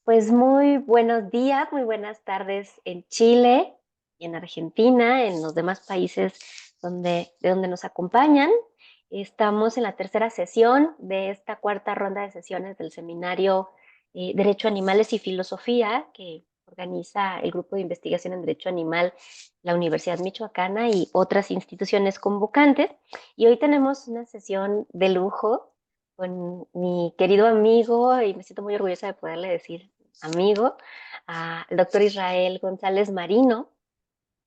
Pues muy buenos días, muy buenas tardes en Chile, en Argentina, en los demás países de donde nos acompañan. Estamos en la tercera sesión de esta cuarta ronda de sesiones del seminario Derecho a Animales y Filosofía, que organiza el Grupo de Investigación en Derecho Animal, la Universidad Michoacana y otras instituciones convocantes. Y hoy tenemos una sesión de lujo con mi querido amigo, y me siento muy orgullosa de poderle decir amigo, al doctor Israel González Marino,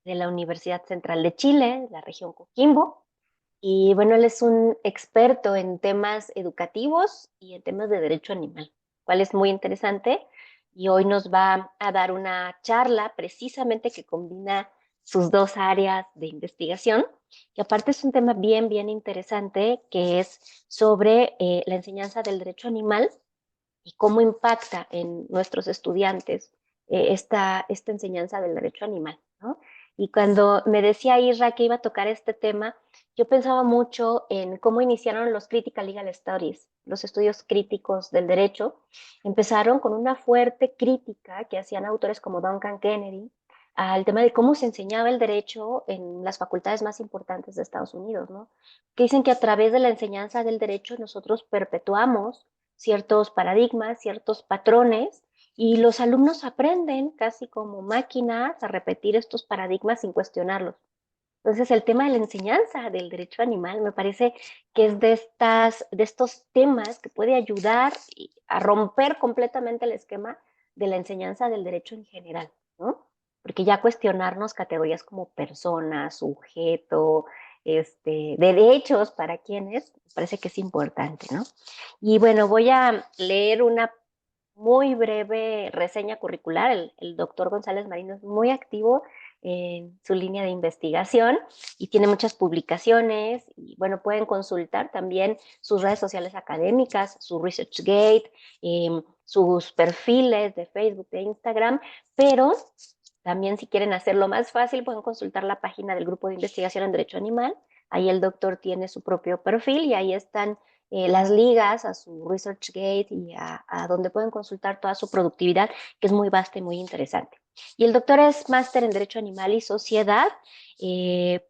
de la Universidad Central de Chile, de la región Coquimbo. Y bueno, él es un experto en temas educativos y en temas de derecho animal, cual es muy interesante. Y hoy nos va a dar una charla precisamente que combina sus dos áreas de investigación. Y aparte es un tema bien, bien interesante que es sobre la enseñanza del derecho animal y cómo impacta en nuestros estudiantes esta enseñanza del derecho animal, ¿no? Y cuando me decía Isra que iba a tocar este tema, yo pensaba mucho en cómo iniciaron los Critical Legal Studies, los estudios críticos del derecho. Empezaron con una fuerte crítica que hacían autores como Duncan Kennedy al tema de cómo se enseñaba el derecho en las facultades más importantes de Estados Unidos, ¿no? Que dicen que a través de la enseñanza del derecho nosotros perpetuamos ciertos paradigmas, ciertos patrones, y los alumnos aprenden casi como máquinas a repetir estos paradigmas sin cuestionarlos. Entonces, el tema de la enseñanza del derecho animal me parece que es de estos temas que puede ayudar a romper completamente el esquema de la enseñanza del derecho en general, ¿no? Porque ya cuestionarnos categorías como persona, sujeto, derechos para quienes, me parece que es importante, ¿no? Y bueno, voy a leer una muy breve reseña curricular. El doctor González Marino es muy activo en su línea de investigación y tiene muchas publicaciones. Y bueno, pueden consultar también sus redes sociales académicas, su ResearchGate, sus perfiles de Facebook, de Instagram, pero también si quieren hacerlo más fácil, pueden consultar la página del Grupo de Investigación en Derecho Animal. Ahí el doctor tiene su propio perfil y ahí están las ligas a su ResearchGate y donde pueden consultar toda su productividad, que es muy vasta y muy interesante. Y el doctor es máster en Derecho Animal y Sociedad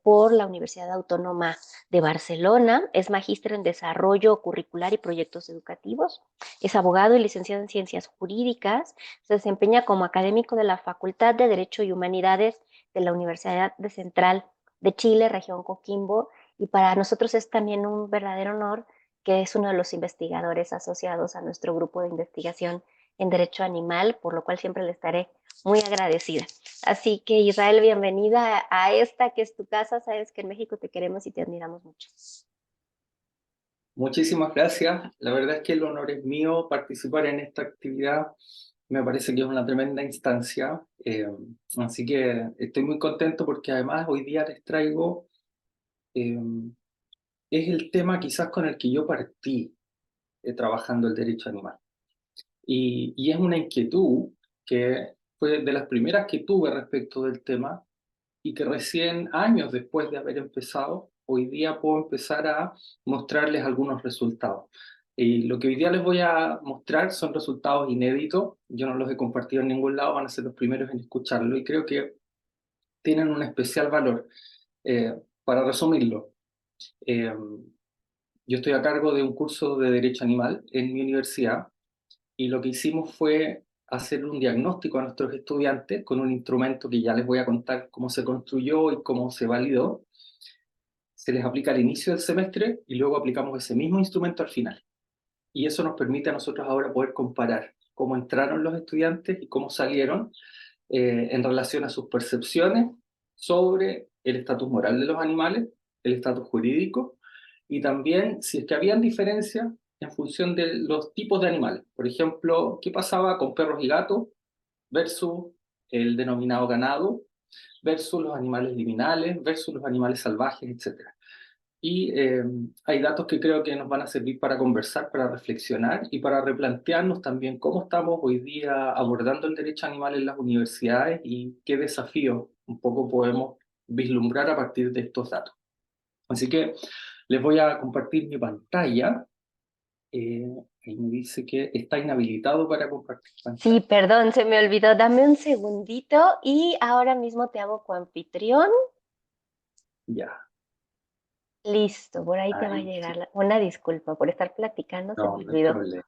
por la Universidad Autónoma de Barcelona, es magíster en Desarrollo Curricular y Proyectos Educativos, es abogado y licenciado en Ciencias Jurídicas, se desempeña como académico de la Facultad de Derecho y Humanidades de la Universidad de Central de Chile, región Coquimbo, y para nosotros es también un verdadero honor que es uno de los investigadores asociados a nuestro grupo de investigación en derecho animal, por lo cual siempre le estaré muy agradecida. Así que Israel, bienvenida a esta que es tu casa. Sabes que en México te queremos y te admiramos mucho. Muchísimas gracias. La verdad es que el honor es mío participar en esta actividad. Me parece que es una tremenda instancia. Así que estoy muy contento porque además hoy día les traigo, eh, es el tema quizás con el que yo partí trabajando el derecho animal. Y es una inquietud que fue de las primeras que tuve respecto del tema y que recién años después de haber empezado, hoy día puedo empezar a mostrarles algunos resultados. Y lo que hoy día les voy a mostrar son resultados inéditos, yo no los he compartido en ningún lado, van a ser los primeros en escucharlo y creo que tienen un especial valor. Para resumirlo, eh, yo estoy a cargo de un curso de Derecho Animal en mi universidad y lo que hicimos fue hacer un diagnóstico a nuestros estudiantes con un instrumento que ya les voy a contar cómo se construyó y cómo se validó. Se les aplica al inicio del semestre y luego aplicamos ese mismo instrumento al final. Y eso nos permite a nosotros ahora poder comparar cómo entraron los estudiantes y cómo salieron en relación a sus percepciones sobre el estatus moral de los animales, el estatus jurídico y también si es que habían diferencias en función de los tipos de animales. Por ejemplo, ¿qué pasaba con perros y gatos versus el denominado ganado, versus los animales liminales, versus los animales salvajes, etcétera? Y hay datos que creo que nos van a servir para conversar, para reflexionar y para replantearnos también cómo estamos hoy día abordando el derecho animal en las universidades y qué desafíos un poco podemos vislumbrar a partir de estos datos. Así que les voy a compartir mi pantalla Ahí me dice que está inhabilitado para compartir Sí, pantalla. perdón, se me olvidó. Dame un segundito y ahora mismo te hago coanfitrión. Ya, Listo, por ahí te va a ahí sí. llegar una disculpa por estar platicando, se No, me no hay olvidó. problema.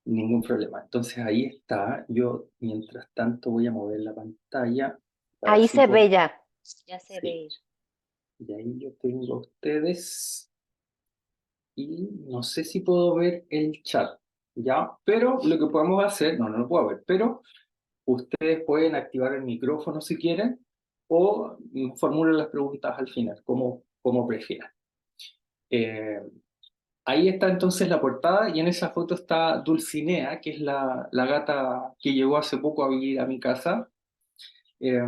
Ningún problema. Entonces ahí está. Yo, mientras tanto, voy a mover la pantalla para Ahí así se poder. ve ya, ya se ve Sí. ir. Y ahí yo tengo a ustedes. Y no sé si puedo ver el chat. ¿Ya? Pero lo que podemos hacer, no, no lo puedo ver, pero ustedes pueden activar el micrófono si quieren o formulen las preguntas al final, como prefieran. Eh, Ahí está entonces la portada y en esa foto está Dulcinea, que es la gata que llegó hace poco a vivir a mi casa. Eh,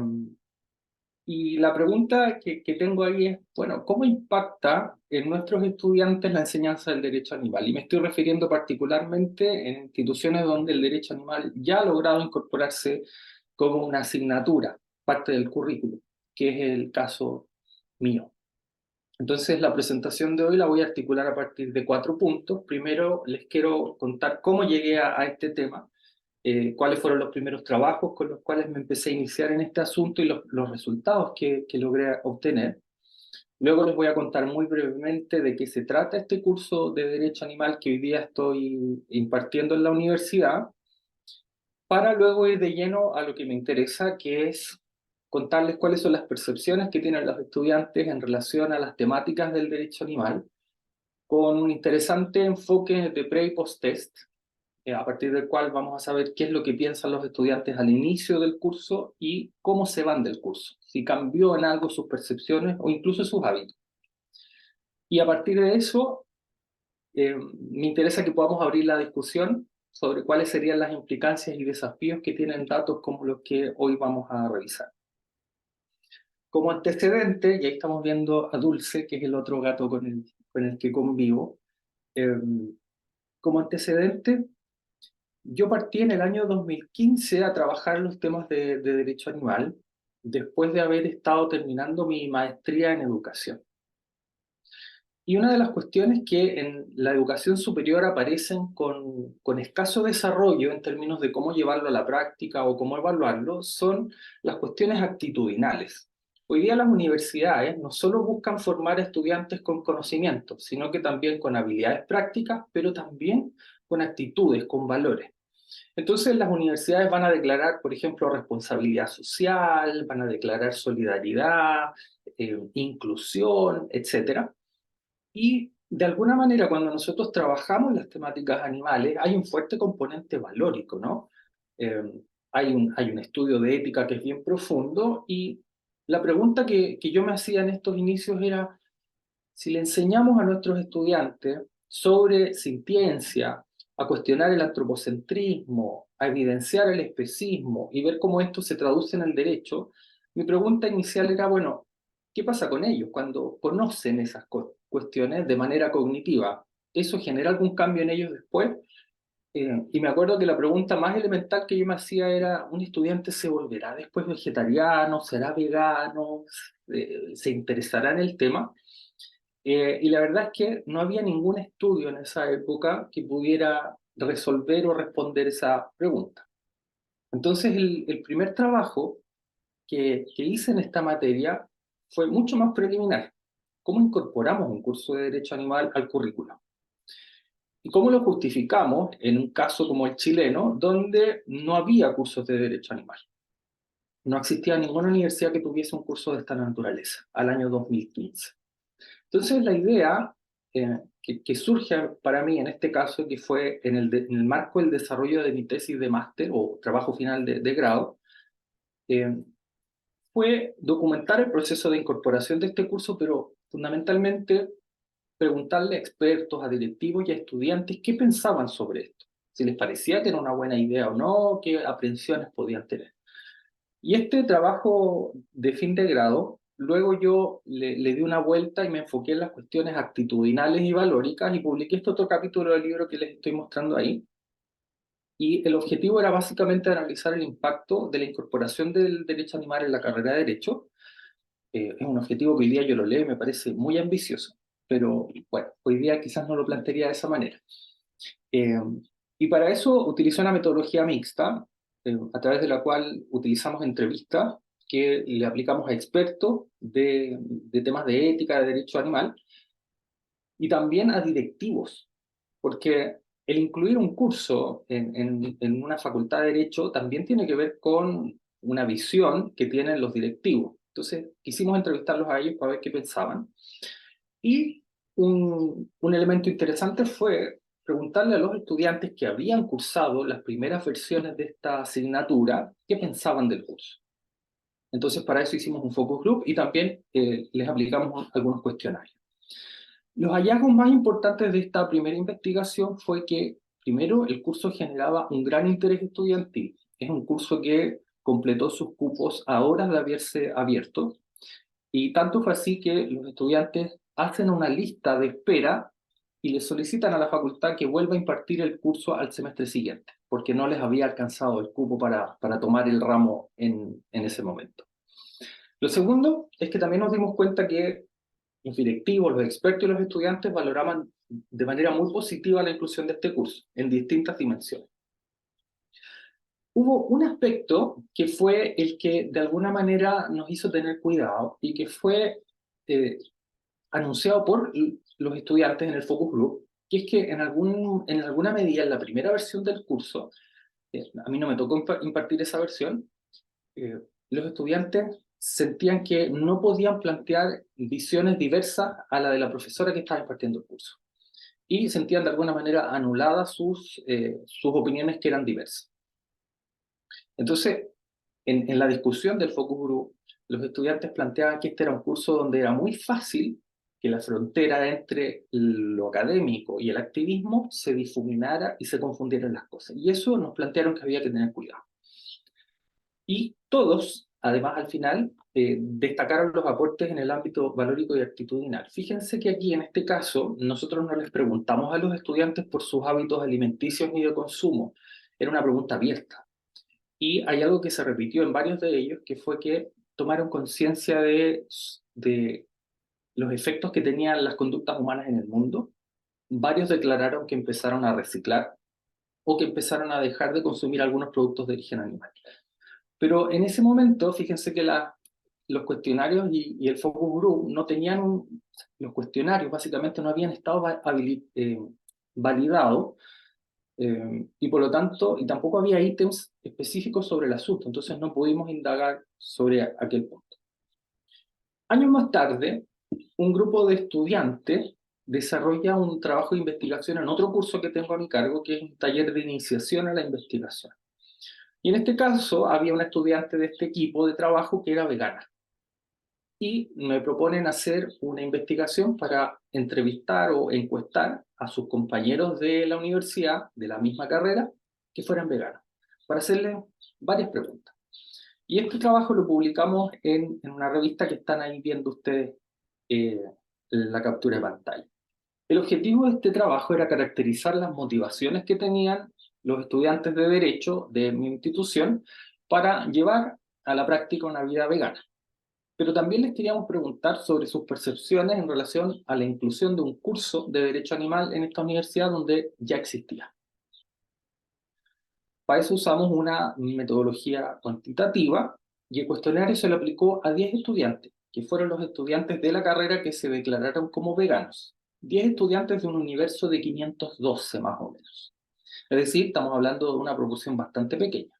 y la pregunta que tengo ahí es, bueno, ¿cómo impacta en nuestros estudiantes la enseñanza del derecho animal? Y me estoy refiriendo particularmente en instituciones donde el derecho animal ya ha logrado incorporarse como una asignatura, parte del currículo, que es el caso mío. Entonces, la presentación de hoy la voy a articular a partir de 4 puntos. Primero, les quiero contar cómo llegué a este tema, cuáles fueron los primeros trabajos con los cuales me empecé a iniciar en este asunto y los resultados que logré obtener. Luego les voy a contar muy brevemente de qué se trata este curso de Derecho Animal que hoy día estoy impartiendo en la universidad, para luego ir de lleno a lo que me interesa, que es contarles cuáles son las percepciones que tienen los estudiantes en relación a las temáticas del derecho animal, con un interesante enfoque de pre y post-test, a partir del cual vamos a saber qué es lo que piensan los estudiantes al inicio del curso y cómo se van del curso, si cambió en algo sus percepciones o incluso sus hábitos. Y a partir de eso, me interesa que podamos abrir la discusión sobre cuáles serían las implicancias y desafíos que tienen datos como los que hoy vamos a revisar. Como antecedente, y ahí estamos viendo a Dulce, que es el otro gato con el que convivo. eh, Como antecedente, yo partí en el año 2015 a trabajar los temas de derecho animal, después de haber estado terminando mi maestría en educación. Y una de las cuestiones que en la educación superior aparecen con escaso desarrollo en términos de cómo llevarlo a la práctica o cómo evaluarlo son las cuestiones actitudinales. Hoy día las universidades no solo buscan formar estudiantes con conocimientos, sino que también con habilidades prácticas, pero también con actitudes, con valores. Entonces las universidades van a declarar, por ejemplo, responsabilidad social, van a declarar solidaridad, inclusión, etcétera. Y de alguna manera, cuando nosotros trabajamos las temáticas animales, hay un fuerte componente valórico, ¿no? Eh, hay un estudio de ética que es bien profundo y la pregunta que yo me hacía en estos inicios era, si le enseñamos a nuestros estudiantes sobre sintiencia, a cuestionar el antropocentrismo, a evidenciar el especismo y ver cómo esto se traduce en el derecho, mi pregunta inicial era, bueno, ¿qué pasa con ellos cuando conocen esas cuestiones de manera cognitiva? ¿Eso genera algún cambio en ellos después? Y me acuerdo que la pregunta más elemental que yo me hacía era, ¿un estudiante se volverá después vegetariano? ¿Será vegano? ¿Se interesará en el tema? Y la verdad es que no había ningún estudio en esa época que pudiera resolver o responder esa pregunta. Entonces, el primer trabajo que hice en esta materia fue mucho más preliminar. ¿Cómo incorporamos un curso de derecho animal al currículo? ¿Y cómo lo justificamos en un caso como el chileno, donde no había cursos de derecho animal? No existía ninguna universidad que tuviese un curso de esta naturaleza al año 2015. Entonces la idea que surge para mí en este caso, que fue en el marco del desarrollo de mi tesis de máster o trabajo final de grado, eh, fue documentar el proceso de incorporación de este curso, pero fundamentalmente preguntarle a expertos, a directivos y a estudiantes qué pensaban sobre esto, si les parecía que era una buena idea o no, qué aprensiones podían tener. Y este trabajo de fin de grado, luego yo le di una vuelta y me enfoqué en las cuestiones actitudinales y valóricas y publiqué este otro capítulo del libro que les estoy mostrando ahí. Y el objetivo era básicamente analizar el impacto de la incorporación del derecho animal en la carrera de derecho. Es un objetivo que hoy día yo lo leo y me parece muy ambicioso. pero bueno, hoy día quizás no lo plantearía de esa manera. Eh, y para eso utilicé una metodología mixta, a través de la cual utilizamos entrevistas que le aplicamos a expertos de temas de ética, de derecho animal, y también a directivos, porque el incluir un curso en una facultad de derecho también tiene que ver con una visión que tienen los directivos. Entonces, quisimos entrevistarlos a ellos para ver qué pensaban. Y un elemento interesante fue preguntarle a los estudiantes que habían cursado las primeras versiones de esta asignatura qué pensaban del curso. Entonces, para eso hicimos un focus group y también les aplicamos algunos cuestionarios. Los hallazgos más importantes de esta primera investigación fue que, primero, el curso generaba un gran interés estudiantil. Es un curso que completó sus cupos a horas de haberse abierto, y tanto fue así que los estudiantes hacen una lista de espera y le solicitan a la facultad que vuelva a impartir el curso al semestre siguiente, porque no les había alcanzado el cupo para tomar el ramo en ese momento. Lo segundo es que también nos dimos cuenta que los directivos, los expertos y los estudiantes valoraban de manera muy positiva la inclusión de este curso en distintas dimensiones. Hubo un aspecto que fue el que de alguna manera nos hizo tener cuidado y que fue anunciado por los estudiantes en el focus group, que es que en alguna medida en la primera versión del curso, a mí no me tocó impartir esa versión, los estudiantes sentían que no podían plantear visiones diversas a la de la profesora que estaba impartiendo el curso. Y sentían de alguna manera anuladas sus opiniones que eran diversas. Entonces, en la discusión del focus group, los estudiantes planteaban que este era un curso donde era muy fácil que la frontera entre lo académico y el activismo se difuminara y se confundieran las cosas. Y eso nos plantearon que había que tener cuidado. Y todos, además, al final, destacaron los aportes en el ámbito valórico y actitudinal. Fíjense que aquí, en este caso, nosotros no les preguntamos a los estudiantes por sus hábitos alimenticios ni de consumo. Era una pregunta abierta. Y hay algo que se repitió en varios de ellos, que fue que tomaron conciencia de los efectos que tenían las conductas humanas en el mundo. Varios declararon que empezaron a reciclar o que empezaron a dejar de consumir algunos productos de origen animal. Pero en ese momento, fíjense que los cuestionarios y el focus group no tenían los cuestionarios básicamente no habían estado validados, y por lo tanto, y tampoco había ítems específicos sobre el asunto, entonces no pudimos indagar sobre aquel punto. Años más tarde, un grupo de estudiantes desarrolla un trabajo de investigación en otro curso que tengo a mi cargo, que es un taller de iniciación a la investigación. Y en este caso había una estudiante de este equipo de trabajo que era vegana. Y me proponen hacer una investigación para entrevistar o encuestar a sus compañeros de la universidad, de la misma carrera, que fueran veganos, para hacerles varias preguntas. Y este trabajo lo publicamos en una revista que están ahí viendo ustedes la captura de pantalla. El objetivo de este trabajo era caracterizar las motivaciones que tenían los estudiantes de Derecho de mi institución para llevar a la práctica una vida vegana. Pero también les queríamos preguntar sobre sus percepciones en relación a la inclusión de un curso de Derecho Animal en esta universidad donde ya existía. Para eso usamos una metodología cuantitativa y el cuestionario se lo aplicó a 10 estudiantes, que fueron los estudiantes de la carrera que se declararon como veganos. 10 estudiantes de un universo de 512 más o menos. Es decir, estamos hablando de una proporción bastante pequeña.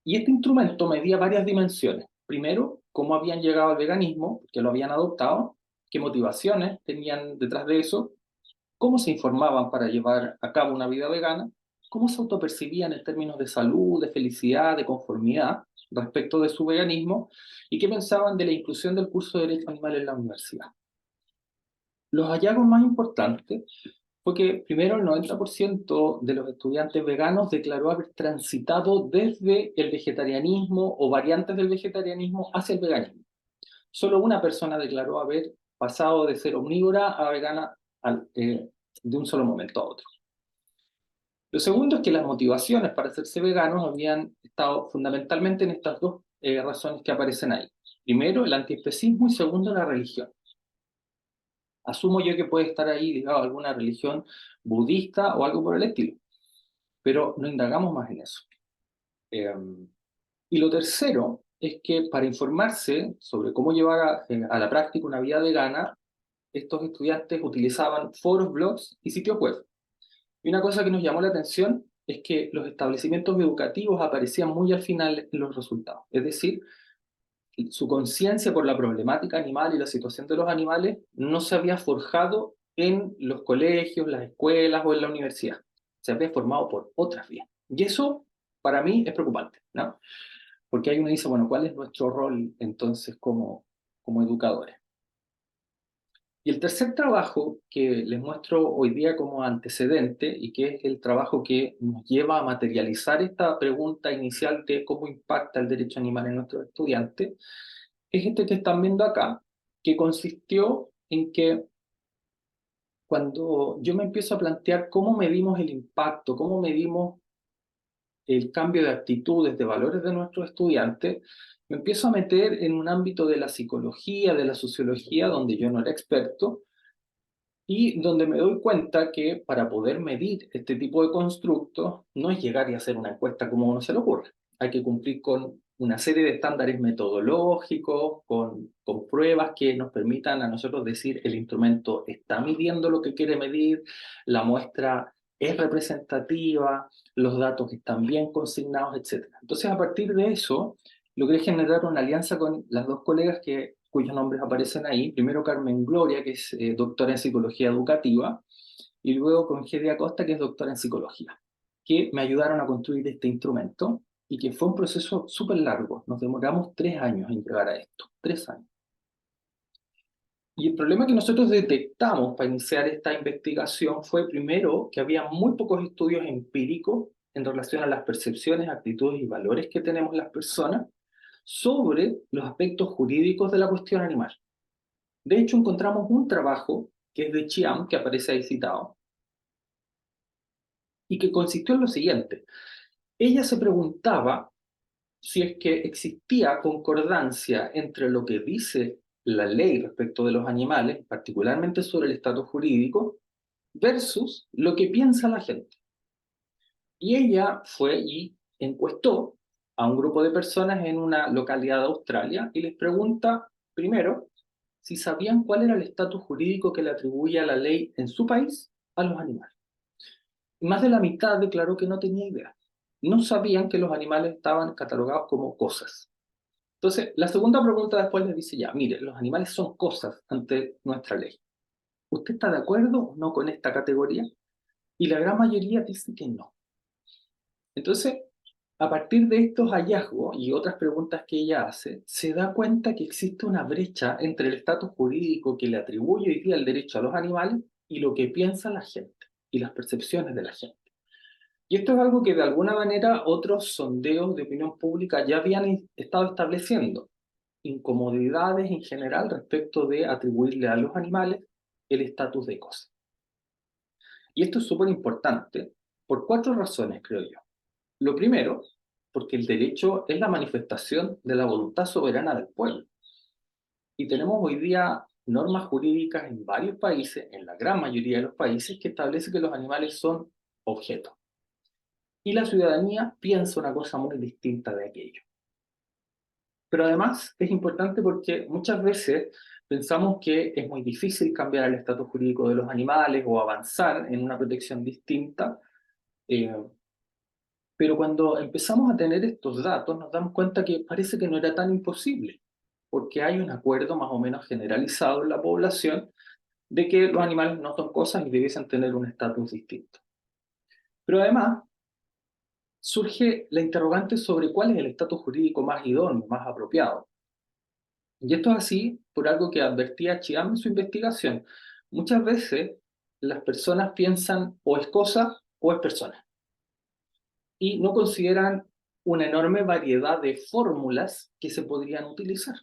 Y este instrumento medía varias dimensiones. Primero, cómo habían llegado al veganismo, que lo habían adoptado, qué motivaciones tenían detrás de eso, cómo se informaban para llevar a cabo una vida vegana, cómo se autopercibían en términos de salud, de felicidad, de conformidad respecto de su veganismo y qué pensaban de la inclusión del curso de Derecho Animal en la universidad. Los hallazgos más importantes fue que primero el 90% de los estudiantes veganos declaró haber transitado desde el vegetarianismo o variantes del vegetarianismo hacia el veganismo. Solo una persona declaró haber pasado de ser omnívora a vegana de un solo momento a otro. Lo segundo es que las motivaciones para hacerse veganos habían estado fundamentalmente en estas dos razones que aparecen ahí. Primero, el antiespecismo y segundo, la religión. Asumo yo que puede estar ahí ligado a alguna religión budista o algo por el estilo, pero no indagamos más en eso. Eh, y lo tercero es que para informarse sobre cómo llevar a la práctica una vida vegana, estos estudiantes utilizaban foros, blogs y sitios web. Y una cosa que nos llamó la atención es que los establecimientos educativos aparecían muy al final en los resultados. Es decir, su conciencia por la problemática animal y la situación de los animales no se había forjado en los colegios, las escuelas o en la universidad. Se había formado por otras vías. Y eso, para mí, es preocupante, ¿no? Porque ahí uno dice, bueno, ¿cuál es nuestro rol entonces como educadores? Y el tercer trabajo que les muestro hoy día como antecedente y que es el trabajo que nos lleva a materializar esta pregunta inicial de cómo impacta el derecho animal en nuestros estudiantes, es este que están viendo acá, que consistió en que cuando yo me empiezo a plantear cómo medimos el impacto, cómo medimos el cambio de actitudes, de valores de nuestros estudiantes, me empiezo a meter en un ámbito de la psicología, de la sociología, donde yo no era experto, y donde me doy cuenta que para poder medir este tipo de constructos no es llegar y hacer una encuesta como uno se le ocurre. Hay que cumplir con una serie de estándares metodológicos, con pruebas que nos permitan a nosotros decir el instrumento está midiendo lo que quiere medir, la muestra es representativa, los datos están bien consignados, etc. Entonces, a partir de eso, logré generar una alianza con las dos colegas cuyos nombres aparecen ahí. Primero Carmen Gloria, que es doctora en psicología educativa, y luego con Heidi Acosta, que es doctora en psicología, que me ayudaron a construir este instrumento y que fue un proceso súper largo. Nos demoramos 3 años en llegar a esto, 3 años. Y el problema que nosotros detectamos para iniciar esta investigación fue primero que había muy pocos estudios empíricos en relación a las percepciones, actitudes y valores que tenemos las personas sobre los aspectos jurídicos de la cuestión animal. De hecho, encontramos un trabajo que es de Chiam, que aparece ahí citado, y que consistió en lo siguiente. Ella se preguntaba si es que existía concordancia entre lo que dice la ley respecto de los animales, particularmente sobre el estatus jurídico, versus lo que piensa la gente. Y ella fue y encuestó a un grupo de personas en una localidad de Australia y les pregunta, primero, si sabían cuál era el estatus jurídico que le atribuye a la ley en su país a los animales. Y más de la mitad declaró que no tenía idea. No sabían que los animales estaban catalogados como cosas. Entonces, la segunda pregunta después les dice ya, mire, los animales son cosas ante nuestra ley. ¿Usted está de acuerdo o no con esta categoría? Y la gran mayoría dice que no. Entonces, a partir de estos hallazgos y otras preguntas que ella hace, se da cuenta que existe una brecha entre el estatus jurídico que le atribuye hoy día el derecho a los animales y lo que piensa la gente y las percepciones de la gente. Y esto es algo que de alguna manera otros sondeos de opinión pública ya habían estado estableciendo. Incomodidades en general respecto de atribuirle a los animales el estatus de cosa. Y esto es súper importante por 4 razones, creo yo. Lo primero, porque el derecho es la manifestación de la voluntad soberana del pueblo. Y tenemos hoy día normas jurídicas en varios países, en la gran mayoría de los países, que establece que los animales son objetos. Y la ciudadanía piensa una cosa muy distinta de aquello. Pero además es importante porque muchas veces pensamos que es muy difícil cambiar el estatus jurídico de los animales o avanzar en una protección distinta, eh, pero cuando empezamos a tener estos datos nos damos cuenta que parece que no era tan imposible, porque hay un acuerdo más o menos generalizado en la población de que los animales no son cosas y debiesen tener un estatus distinto. Pero además surge la interrogante sobre cuál es el estatus jurídico más idóneo, más apropiado. Y esto es así por algo que advertía Chiam en su investigación. Muchas veces las personas piensan o es cosa o es persona y no consideran una enorme variedad de fórmulas que se podrían utilizar.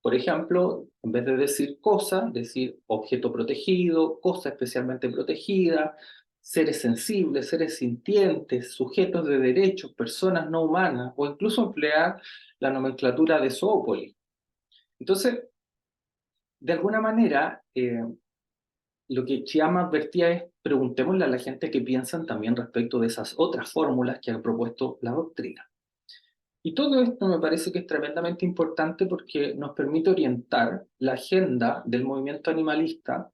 Por ejemplo, en vez de decir cosa, decir objeto protegido, cosa especialmente protegida, seres sensibles, seres sintientes, sujetos de derechos, personas no humanas, o incluso emplear la nomenclatura de zoópolis. Entonces, de alguna manera, lo que Chiama advertía es, preguntémosle a la gente qué piensan también respecto de esas otras fórmulas que ha propuesto la doctrina. Y todo esto me parece que es tremendamente importante porque nos permite orientar la agenda del movimiento animalista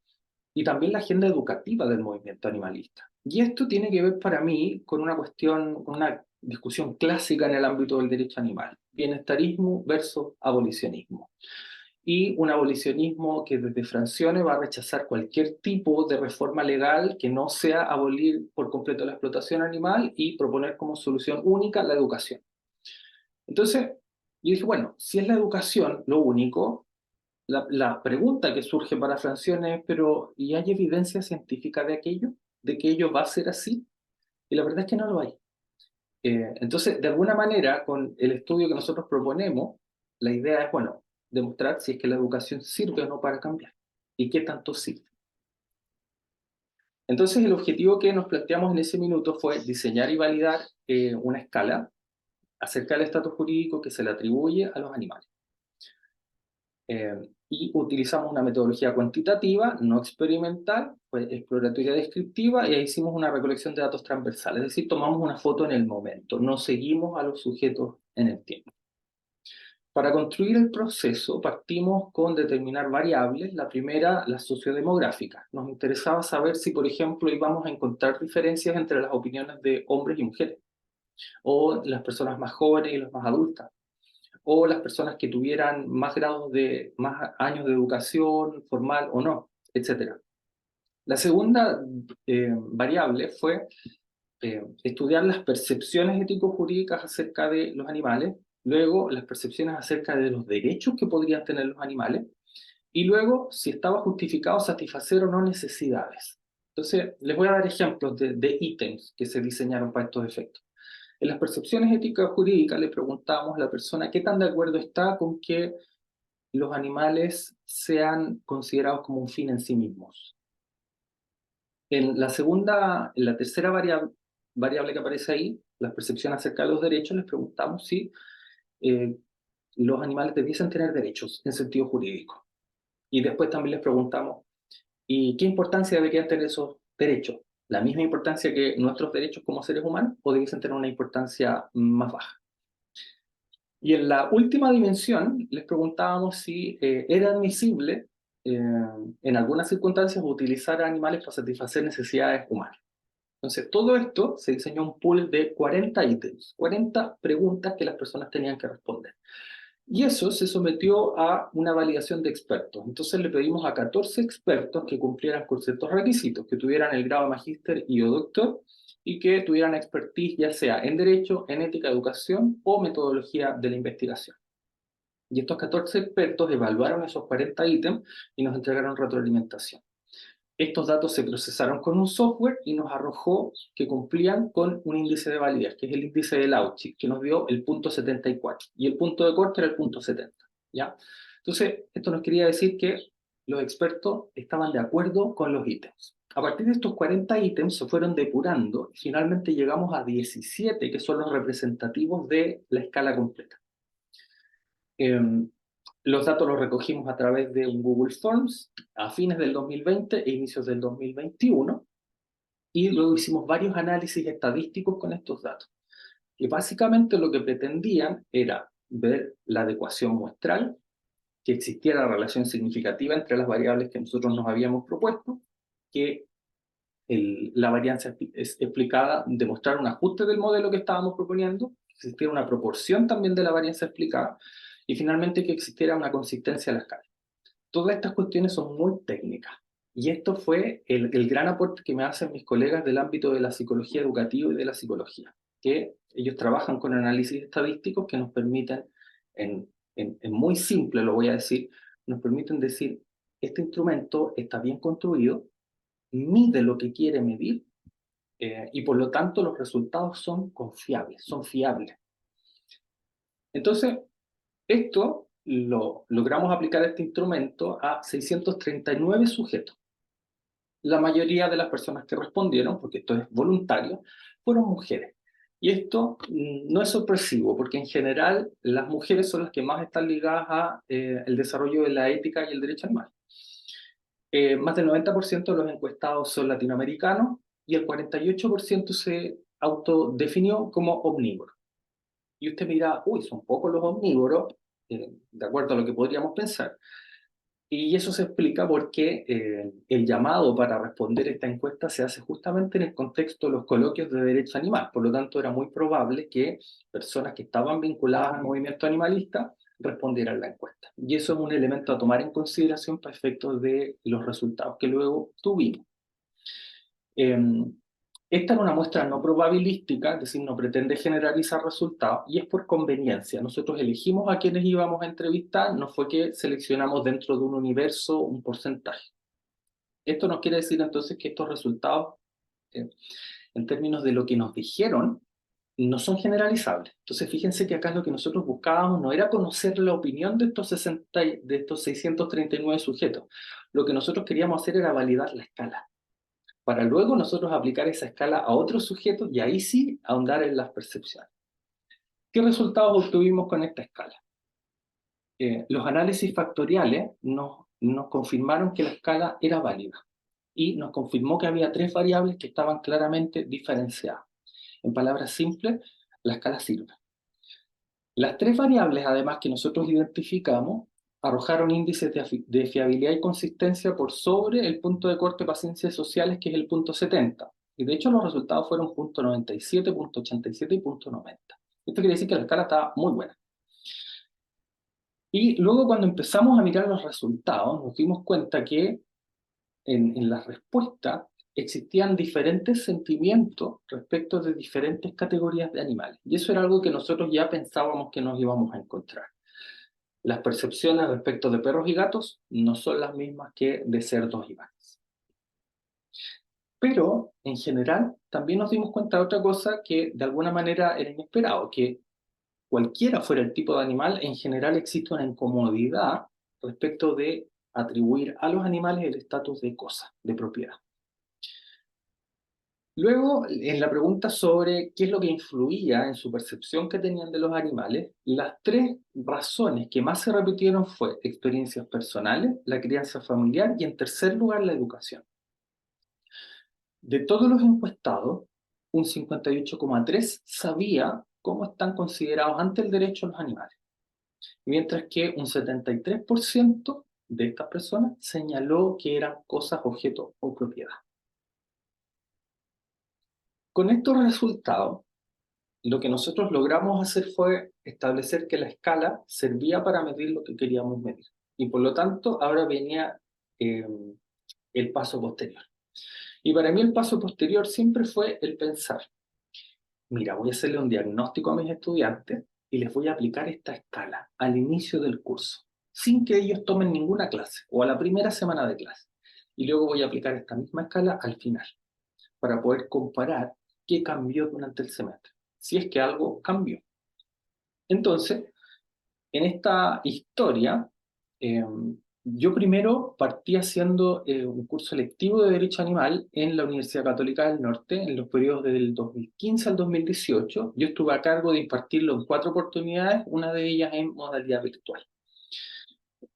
y también la agenda educativa del movimiento animalista. Y esto tiene que ver para mí con una cuestión, con una discusión clásica en el ámbito del derecho animal: bienestarismo versus abolicionismo. Y un abolicionismo que desde Francione va a rechazar cualquier tipo de reforma legal que no sea abolir por completo la explotación animal y proponer como solución única la educación. Entonces, yo dije, bueno, si es la educación lo único, la pregunta que surge para Francione es, pero ¿y hay evidencia científica de aquello? ¿De que ello va a ser así? Y la verdad es que no lo hay. Entonces, de alguna manera, con el estudio que nosotros proponemos, la idea es, bueno, demostrar si es que la educación sirve o no para cambiar y qué tanto sirve. Entonces, el objetivo que nos planteamos en ese minuto fue diseñar y validar una escala acerca del estatus jurídico que se le atribuye a los animales. Y utilizamos una metodología cuantitativa, no experimental, pues exploratoria descriptiva, y ahí hicimos una recolección de datos transversales, es decir, tomamos una foto en el momento, no seguimos a los sujetos en el tiempo. Para construir el proceso partimos con determinar variables. La primera, las sociodemográficas. Nos interesaba saber si, por ejemplo, íbamos a encontrar diferencias entre las opiniones de hombres y mujeres, o las personas más jóvenes y las más adultas, o las personas que tuvieran más años de educación formal o no, etcétera. La segunda variable fue estudiar las percepciones ético-jurídicas acerca de los animales, luego las percepciones acerca de los derechos que podrían tener los animales, y luego si estaba justificado satisfacer o no necesidades. Entonces, les voy a dar ejemplos de ítems que se diseñaron para estos efectos. En las percepciones éticas jurídicas le preguntamos a la persona qué tan de acuerdo está con que los animales sean considerados como un fin en sí mismos. En la tercera variable que aparece ahí, la percepción acerca de los derechos, les preguntamos si eh, los animales debiesen tener derechos en sentido jurídico. Y después también les preguntamos, ¿y qué importancia deberían tener esos derechos? ¿La misma importancia que nuestros derechos como seres humanos o debiesen tener una importancia más baja? Y en la última dimensión les preguntábamos si era admisible en algunas circunstancias utilizar animales para satisfacer necesidades humanas. Entonces, todo esto se diseñó un pool de 40 ítems, 40 preguntas que las personas tenían que responder. Y eso se sometió a una validación de expertos. Entonces le pedimos a 14 expertos que cumplieran con ciertos requisitos, que tuvieran el grado de magíster y o doctor, y que tuvieran expertise ya sea en derecho, en ética, educación o metodología de la investigación. Y estos 14 expertos evaluaron esos 40 ítems y nos entregaron retroalimentación. Estos datos se procesaron con un software y nos arrojó que cumplían con un índice de validez, que es el índice de Lauchi, que nos dio el punto 74, y el punto de corte era el punto 70, ¿ya? Entonces, esto nos quería decir que los expertos estaban de acuerdo con los ítems. A partir de estos 40 ítems se fueron depurando y finalmente llegamos a 17, que son los representativos de la escala completa. Los datos los recogimos a través de un Google Forms a fines del 2020 e inicios del 2021, y luego hicimos varios análisis estadísticos con estos datos. Y básicamente lo que pretendían era ver la adecuación muestral, que existiera relación significativa entre las variables que nosotros nos habíamos propuesto, que la varianza explicada demostrar un ajuste del modelo que estábamos proponiendo, que existiera una proporción también de la varianza explicada, y finalmente que existiera una consistencia a la escala. Todas estas cuestiones son muy técnicas. Y esto fue el gran aporte que me hacen mis colegas del ámbito de la psicología educativa y de la psicología, que ellos trabajan con análisis estadísticos que nos permiten, en muy simple lo voy a decir, nos permiten decir, este instrumento está bien construido, mide lo que quiere medir, y por lo tanto los resultados son confiables, son fiables. Entonces, esto lo logramos aplicar este instrumento a 639 sujetos. La mayoría de las personas que respondieron, porque esto es voluntario, fueron mujeres. Y esto no es sorpresivo, porque en general las mujeres son las que más están ligadas a el desarrollo de la ética y el derecho animal. Más del 90% de los encuestados son latinoamericanos y el 48% se autodefinió como omnívoro. Y usted mira, uy, son pocos los omnívoros, de acuerdo a lo que podríamos pensar. Y eso se explica porque el llamado para responder esta encuesta se hace justamente en el contexto de los coloquios de derecho animal. Por lo tanto, era muy probable que personas que estaban vinculadas al movimiento animalista respondieran la encuesta. Y eso es un elemento a tomar en consideración para efectos de los resultados que luego tuvimos. Esta es una muestra no probabilística, es decir, no pretende generalizar resultados, y es por conveniencia. Nosotros elegimos a quienes íbamos a entrevistar, no fue que seleccionamos dentro de un universo un porcentaje. Esto no quiere decir entonces que estos resultados, eh, en términos de lo que nos dijeron, no son generalizables. Entonces, fíjense que acá lo que nosotros buscábamos no era conocer la opinión de estos 639 sujetos. Lo que nosotros queríamos hacer era validar la escala, para luego nosotros aplicar esa escala a otros sujetos y ahí sí ahondar en las percepciones. ¿Qué resultados obtuvimos con esta escala? Los análisis factoriales nos confirmaron que la escala era válida y nos confirmó que había 3 variables que estaban claramente diferenciadas. En palabras simples, la escala sirve. Las 3 variables, además, que nosotros identificamos, arrojaron índices de fiabilidad y consistencia por sobre el punto de corte para ciencias sociales, que es el punto 70. Y de hecho los resultados fueron punto 97, punto 87 y punto 90. Esto quiere decir que la escala estaba muy buena. Y luego cuando empezamos a mirar los resultados, nos dimos cuenta que en la respuesta existían diferentes sentimientos respecto de diferentes categorías de animales. Y eso era algo que nosotros ya pensábamos que nos íbamos a encontrar. Las percepciones respecto de perros y gatos no son las mismas que de cerdos y vacas. Pero, en general, también nos dimos cuenta de otra cosa que de alguna manera era inesperado, que cualquiera fuera el tipo de animal, en general existe una incomodidad respecto de atribuir a los animales el estatus de cosa, de propiedad. Luego, en la pregunta sobre qué es lo que influía en su percepción que tenían de los animales, las 3 razones que más se repitieron fue experiencias personales, la crianza familiar y, en tercer lugar, la educación. De todos los encuestados, un 58,3 sabía cómo están considerados ante el derecho los animales, mientras que un 73% de estas personas señaló que eran cosas, objetos o propiedad. Con estos resultados, lo que nosotros logramos hacer fue establecer que la escala servía para medir lo que queríamos medir. Y por lo tanto, ahora venía el paso posterior. Y para mí el paso posterior siempre fue el pensar, mira, voy a hacerle un diagnóstico a mis estudiantes y les voy a aplicar esta escala al inicio del curso, sin que ellos tomen ninguna clase o a la primera semana de clase. Y luego voy a aplicar esta misma escala al final, para poder comparar qué cambió durante el semestre, si es que algo cambió. Entonces, en esta historia, yo primero partí haciendo un curso electivo de Derecho Animal en la Universidad Católica del Norte en los periodos del 2015 al 2018. Yo estuve a cargo de impartirlo en 4 oportunidades, una de ellas en modalidad virtual.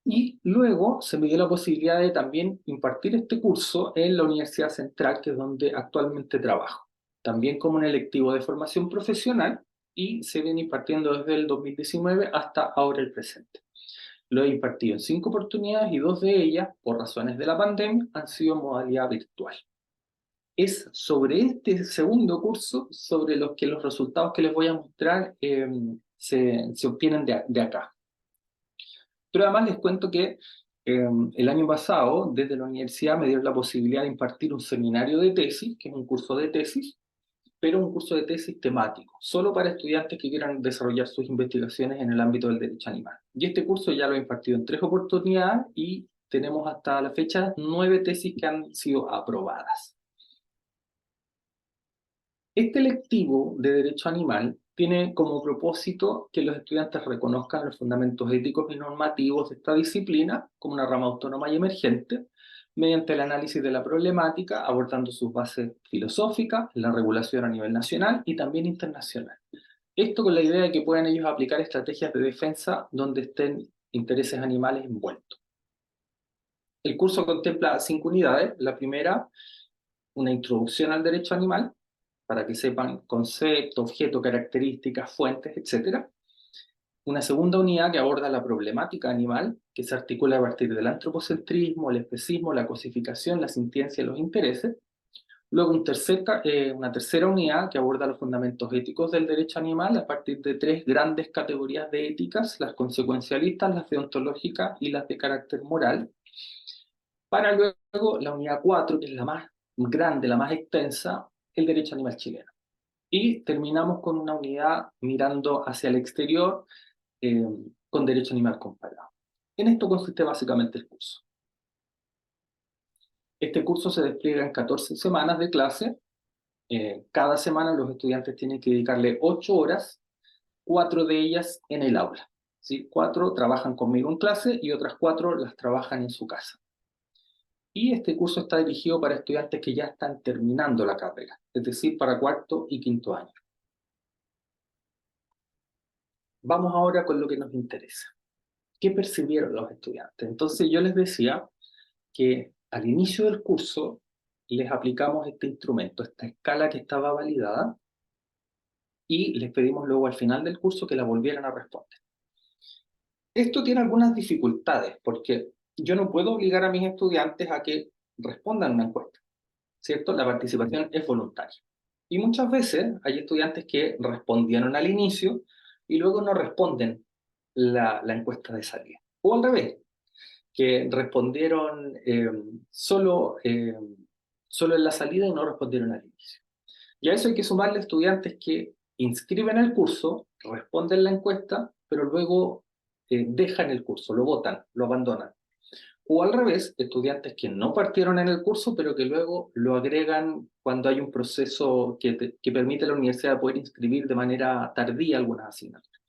Y luego se me dio la posibilidad de también impartir este curso en la Universidad Central, que es donde actualmente trabajo, también como un electivo de formación profesional, y se viene impartiendo desde el 2019 hasta ahora el presente. Lo he impartido en 5 oportunidades y 2 de ellas, por razones de la pandemia, han sido en modalidad virtual. Es sobre este segundo curso sobre los que los resultados que les voy a mostrar se obtienen de acá. Pero además les cuento que el año pasado, desde la universidad, me dieron la posibilidad de impartir un seminario de tesis, que es un curso de tesis, pero un curso de tesis temático, solo para estudiantes que quieran desarrollar sus investigaciones en el ámbito del derecho animal. Y este curso ya lo he impartido en 3 oportunidades y tenemos hasta la fecha 9 tesis que han sido aprobadas. Este electivo de derecho animal tiene como propósito que los estudiantes reconozcan los fundamentos éticos y normativos de esta disciplina como una rama autónoma y emergente, mediante el análisis de la problemática, abordando sus bases filosóficas, la regulación a nivel nacional y también internacional. Esto con la idea de que puedan ellos aplicar estrategias de defensa donde estén intereses animales envueltos. El curso contempla 5 unidades. La primera, una introducción al derecho animal, para que sepan conceptos, objetos, características, fuentes, etc. Una segunda unidad que aborda la problemática animal, que se articula a partir del antropocentrismo, el especismo, la cosificación, la sintiencia y los intereses. Luego una tercera unidad que aborda los fundamentos éticos del derecho animal a partir de 3 grandes categorías de éticas, las consecuencialistas, las deontológicas y las de carácter moral. Para luego la unidad 4, que es la más grande, la más extensa, el derecho animal chileno. Y terminamos con una unidad mirando hacia el exterior, eh, con derecho animal comparado. En esto consiste básicamente el curso. Este curso se despliega en 14 semanas de clase. Cada semana los estudiantes tienen que dedicarle 8 horas, 4 de ellas en el aula. ¿Sí? 4 trabajan conmigo en clase y otras 4 las trabajan en su casa. Y este curso está dirigido para estudiantes que ya están terminando la carrera, es decir, para cuarto y quinto año. Vamos ahora con lo que nos interesa. ¿Qué percibieron los estudiantes? Entonces yo les decía que al inicio del curso les aplicamos este instrumento, esta escala que estaba validada, y les pedimos luego al final del curso que la volvieran a responder. Esto tiene algunas dificultades, porque yo no puedo obligar a mis estudiantes a que respondan una encuesta, ¿cierto? La participación es voluntaria. Y muchas veces hay estudiantes que respondieron al inicio y luego no responden la encuesta de salida. O al revés, que respondieron solo en la salida y no respondieron al inicio. Y a eso hay que sumarle estudiantes que inscriben el curso, responden la encuesta, pero luego dejan el curso, lo botan, lo abandonan. O al revés, estudiantes que no partieron en el curso, pero que luego lo agregan cuando hay un proceso que permite a la universidad poder inscribir de manera tardía algunas asignaturas.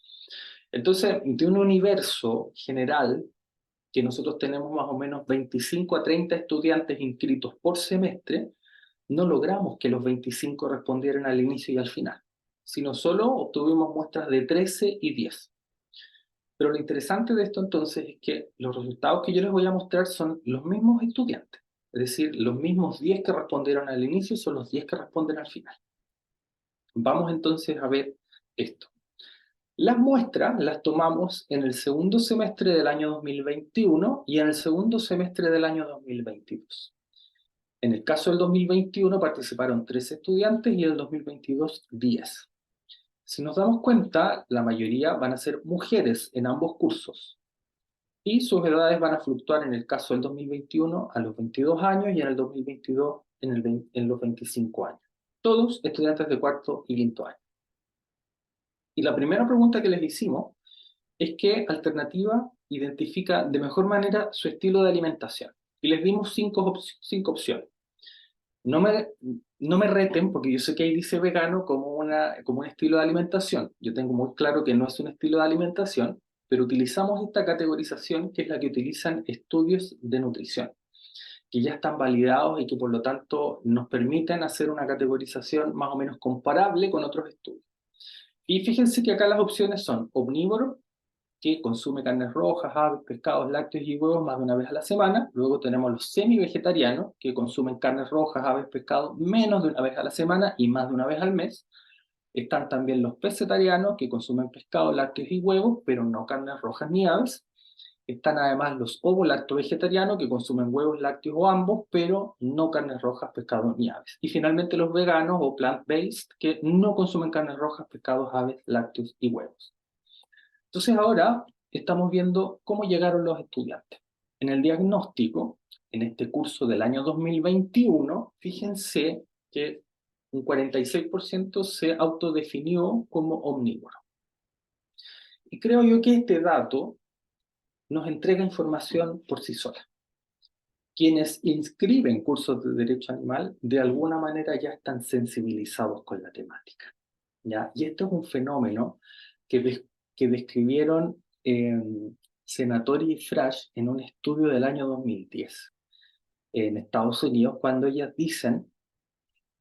Entonces, de un universo general, que nosotros tenemos más o menos 25 a 30 estudiantes inscritos por semestre, no logramos que los 25 respondieran al inicio y al final, sino solo obtuvimos muestras de 13 y 10. Pero lo interesante de esto entonces es que los resultados que yo les voy a mostrar son los mismos estudiantes, es decir, los mismos 10 que respondieron al inicio son los 10 que responden al final. Vamos entonces a ver esto. Las muestras las tomamos en el segundo semestre del año 2021 y en el segundo semestre del año 2022. En el caso del 2021 participaron 13 estudiantes y en el 2022 10. Si nos damos cuenta, la mayoría van a ser mujeres en ambos cursos y sus edades van a fluctuar en el caso del 2021 a los 22 años y en el 2022 en los 25 años. Todos estudiantes de cuarto y quinto año. Y la primera pregunta que les hicimos es qué alternativa identifica de mejor manera su estilo de alimentación. Y les dimos 5 opciones. No me reten, porque yo sé que ahí dice vegano como un estilo de alimentación. Yo tengo muy claro que no es un estilo de alimentación, pero utilizamos esta categorización que es la que utilizan estudios de nutrición, que ya están validados y que por lo tanto nos permiten hacer una categorización más o menos comparable con otros estudios. Y fíjense que acá las opciones son omnívoro, que consume carnes rojas, aves, pescados, lácteos y huevos más de una vez a la semana. Luego tenemos los semi-vegetarianos, que consumen carnes rojas, aves, pescados menos de una vez a la semana y más de una vez al mes. Están también los pescetarianos, que consumen pescados, lácteos y huevos, pero no carnes rojas ni aves. Están además los ovo-lacto-vegetarianos, que consumen huevos, lácteos o ambos, pero no carnes rojas, pescados ni aves. Y finalmente los veganos o plant-based, que no consumen carnes rojas, pescados, aves, lácteos y huevos. Entonces ahora estamos viendo cómo llegaron los estudiantes. En el diagnóstico, en este curso del año 2021, fíjense que un 46% se autodefinió como omnívoro. Y creo yo que este dato nos entrega información por sí sola. Quienes inscriben cursos de derecho animal, de alguna manera ya están sensibilizados con la temática, ¿ya? Y esto es un fenómeno que describieron Senatori y Frasch en un estudio del año 2010. en Estados Unidos cuando ellas dicen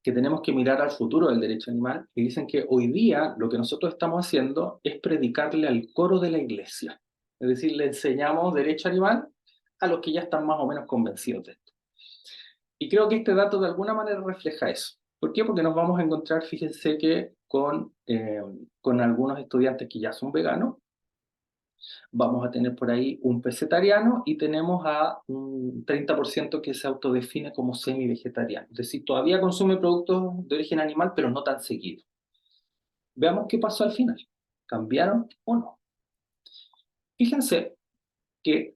que tenemos que mirar al futuro del derecho animal y dicen que hoy día lo que nosotros estamos haciendo es predicarle al coro de la iglesia. Es decir, le enseñamos derecho animal a los que ya están más o menos convencidos de esto. Y creo que este dato de alguna manera refleja eso. ¿Por qué? Porque nos vamos a encontrar, fíjense que con algunos estudiantes que ya son veganos, vamos a tener por ahí un pescetariano y tenemos a un 30% que se autodefine como semi-vegetariano. Es decir, todavía consume productos de origen animal, pero no tan seguido. Veamos qué pasó al final. ¿Cambiaron o no? Fíjense que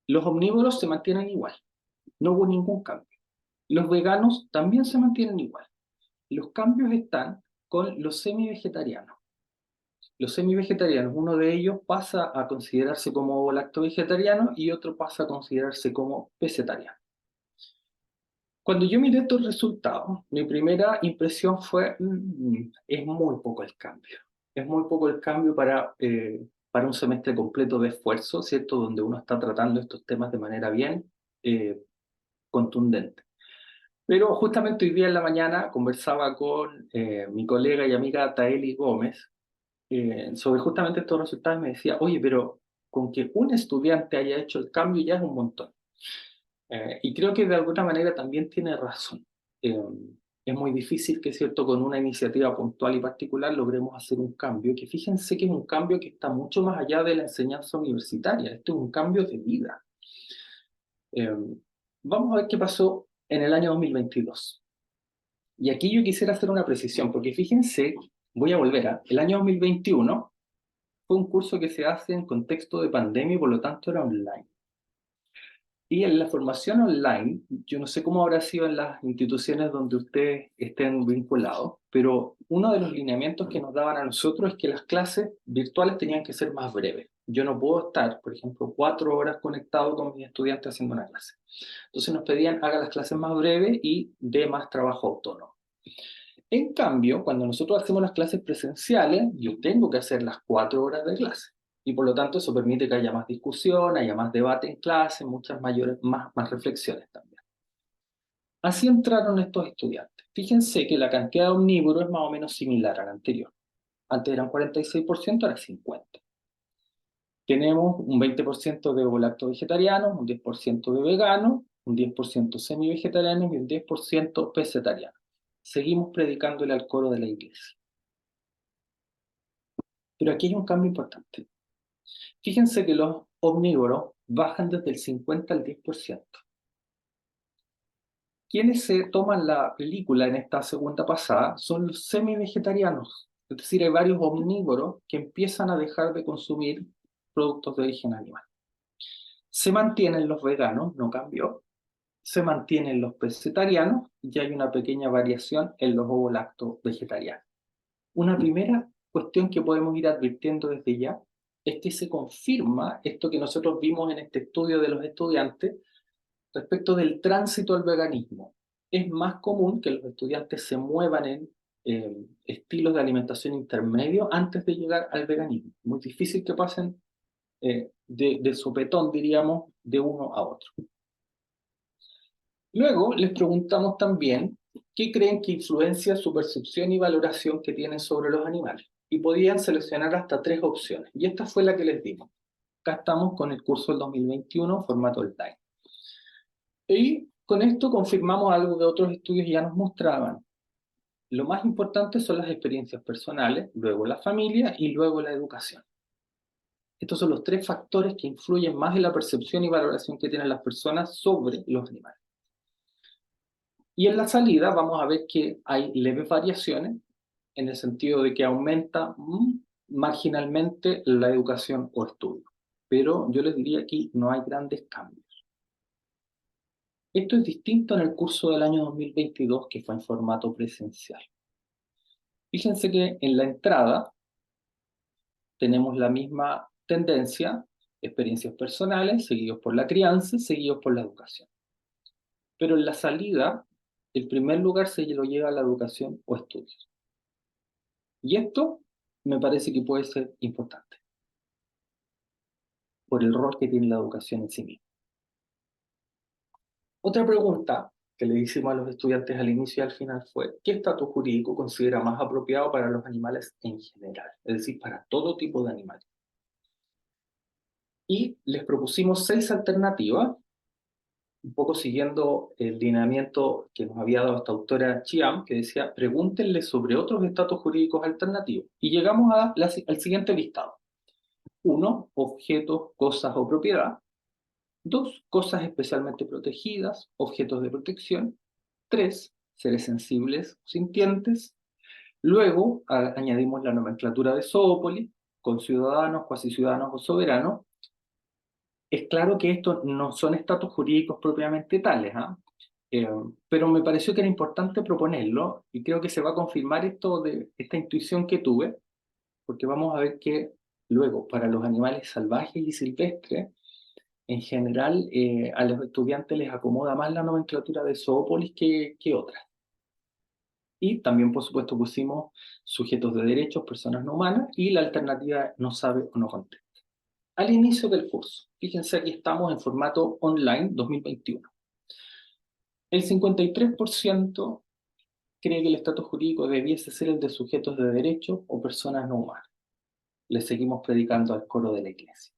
los omnívoros se mantienen igual. No hubo ningún cambio. Los veganos también se mantienen igual. Los cambios están con los semi-vegetarianos. Los semi-vegetarianos, uno de ellos pasa a considerarse como lacto-vegetariano y otro pasa a considerarse como pescetariano. Cuando yo miré estos resultados, mi primera impresión fue, es muy poco el cambio. Es muy poco el cambio para un semestre completo de esfuerzo, ¿cierto? Donde uno está tratando estos temas de manera bien contundente. Pero justamente hoy día en la mañana conversaba con mi colega y amiga Taeli Gómez sobre justamente estos resultados y me decía, oye, pero con que un estudiante haya hecho el cambio ya es un montón. Y creo que de alguna manera también tiene razón. Es muy difícil que, cierto, con una iniciativa puntual y particular logremos hacer un cambio, que fíjense que es un cambio que está mucho más allá de la enseñanza universitaria. Esto es un cambio de vida. Eh, Vamos a ver qué pasó en el año 2022. Y aquí yo quisiera hacer una precisión, porque fíjense, voy a volver el año 2021 fue un curso que se hace en contexto de pandemia y por lo tanto era online. Y en la formación online, yo no sé cómo habrá sido en las instituciones donde ustedes estén vinculados, pero uno de los lineamientos que nos daban a nosotros es que las clases virtuales tenían que ser más breves. Yo no puedo estar, por ejemplo, 4 horas conectado con mis estudiantes haciendo una clase. Entonces nos pedían haga las clases más breves y dé más trabajo autónomo. En cambio, cuando nosotros hacemos las clases presenciales, yo tengo que hacer las 4 horas de clase. Y por lo tanto eso permite que haya más discusión, haya más debate en clase, muchas más reflexiones también. Así entraron estos estudiantes. Fíjense que la cantidad de omnívoros es más o menos similar a la anterior. Antes eran 46%, ahora 50%. Tenemos un 20% de lacto vegetarianos, un 10% de veganos, un 10% semi-vegetarianos y un 10% pescetarianos. Seguimos predicándole al coro de la iglesia. Pero aquí hay un cambio importante. Fíjense que los omnívoros bajan desde el 50 al 10%. Quienes se toman la película en esta segunda pasada son los semi-vegetarianos. Es decir, hay varios omnívoros que empiezan a dejar de consumir productos de origen animal. Se mantienen los veganos, no cambió. Se mantienen los pescetarianos y hay una pequeña variación en los ovo-lacto vegetarianos. Una primera cuestión que podemos ir advirtiendo desde ya es que se confirma esto que nosotros vimos en este estudio de los estudiantes respecto del tránsito al veganismo. Es más común que los estudiantes se muevan en estilos de alimentación intermedio antes de llegar al veganismo. Muy difícil que pasen de sopetón, diríamos, de uno a otro. Luego les preguntamos también qué creen que influencia su percepción y valoración que tienen sobre los animales. Y podían seleccionar hasta 3 opciones. Y esta fue la que les dimos. Acá estamos con el curso del 2021, formato online. Y con esto confirmamos algo que otros estudios ya nos mostraban. Lo más importante son las experiencias personales, luego la familia y luego la educación. Estos son los 3 factores que influyen más en la percepción y valoración que tienen las personas sobre los animales. Y en la salida vamos a ver que hay leves variaciones en el sentido de que aumenta marginalmente la educación o estudio. Pero yo les diría aquí no hay grandes cambios. Esto es distinto en el curso del año 2022 que fue en formato presencial. Fíjense que en la entrada tenemos la misma tendencia, experiencias personales, seguidos por la crianza, seguidos por la educación. Pero en la salida, el primer lugar se lo lleva a la educación o estudios. Y esto me parece que puede ser importante, por el rol que tiene la educación en sí misma. Otra pregunta que le hicimos a los estudiantes al inicio y al final fue, ¿qué estatus jurídico considera más apropiado para los animales en general? Es decir, para todo tipo de animales. Y les propusimos 6 alternativas, un poco siguiendo el lineamiento que nos había dado esta autora Chiam, que decía, pregúntenle sobre otros estatus jurídicos alternativos. Y llegamos al siguiente listado. 1, objetos, cosas o propiedad. 2, cosas especialmente protegidas, objetos de protección. 3, seres sensibles o sintientes. Luego añadimos la nomenclatura de Zoópolis, con ciudadanos, cuasi ciudadanos o soberanos. Es claro que estos no son estatus jurídicos propiamente tales, ¿ah? Eh, pero me pareció que era importante proponerlo y creo que se va a confirmar esta intuición que tuve, porque vamos a ver que luego para los animales salvajes y silvestres, en general a los estudiantes les acomoda más la nomenclatura de Zoópolis que otras. Y también, por supuesto, pusimos sujetos de derechos, personas no humanas, y la alternativa no sabe o no contesta. Al inicio del curso, fíjense, aquí estamos en formato online 2021. El 53% cree que el estatus jurídico debiese ser el de sujetos de derechos o personas no humanas. Le seguimos predicando al coro de la iglesia.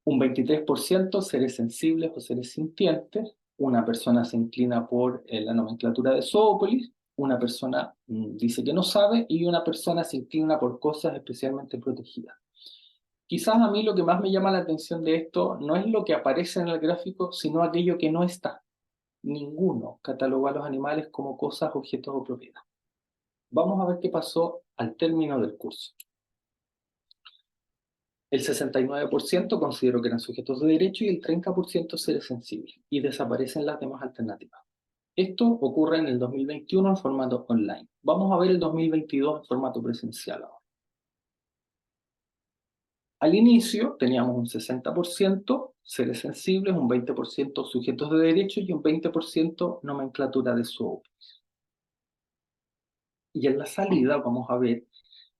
Un 23% seres sensibles o seres sintientes. Una persona se inclina por la nomenclatura de Zoópolis. Una persona dice que no sabe y una persona se inclina por cosas especialmente protegidas. Quizás a mí lo que más me llama la atención de esto no es lo que aparece en el gráfico, sino aquello que no está. Ninguno catalogó a los animales como cosas, objetos o propiedad. Vamos a ver qué pasó al término del curso. El 69% consideró que eran sujetos de derecho y el 30% seres sensibles, y desaparecen las demás alternativas. Esto ocurre en el 2021 en formato online. Vamos a ver el 2022 en formato presencial ahora. Al inicio teníamos un 60% seres sensibles, un 20% sujetos de derecho y un 20% nomenclatura de Zoópolis. Y en la salida vamos a ver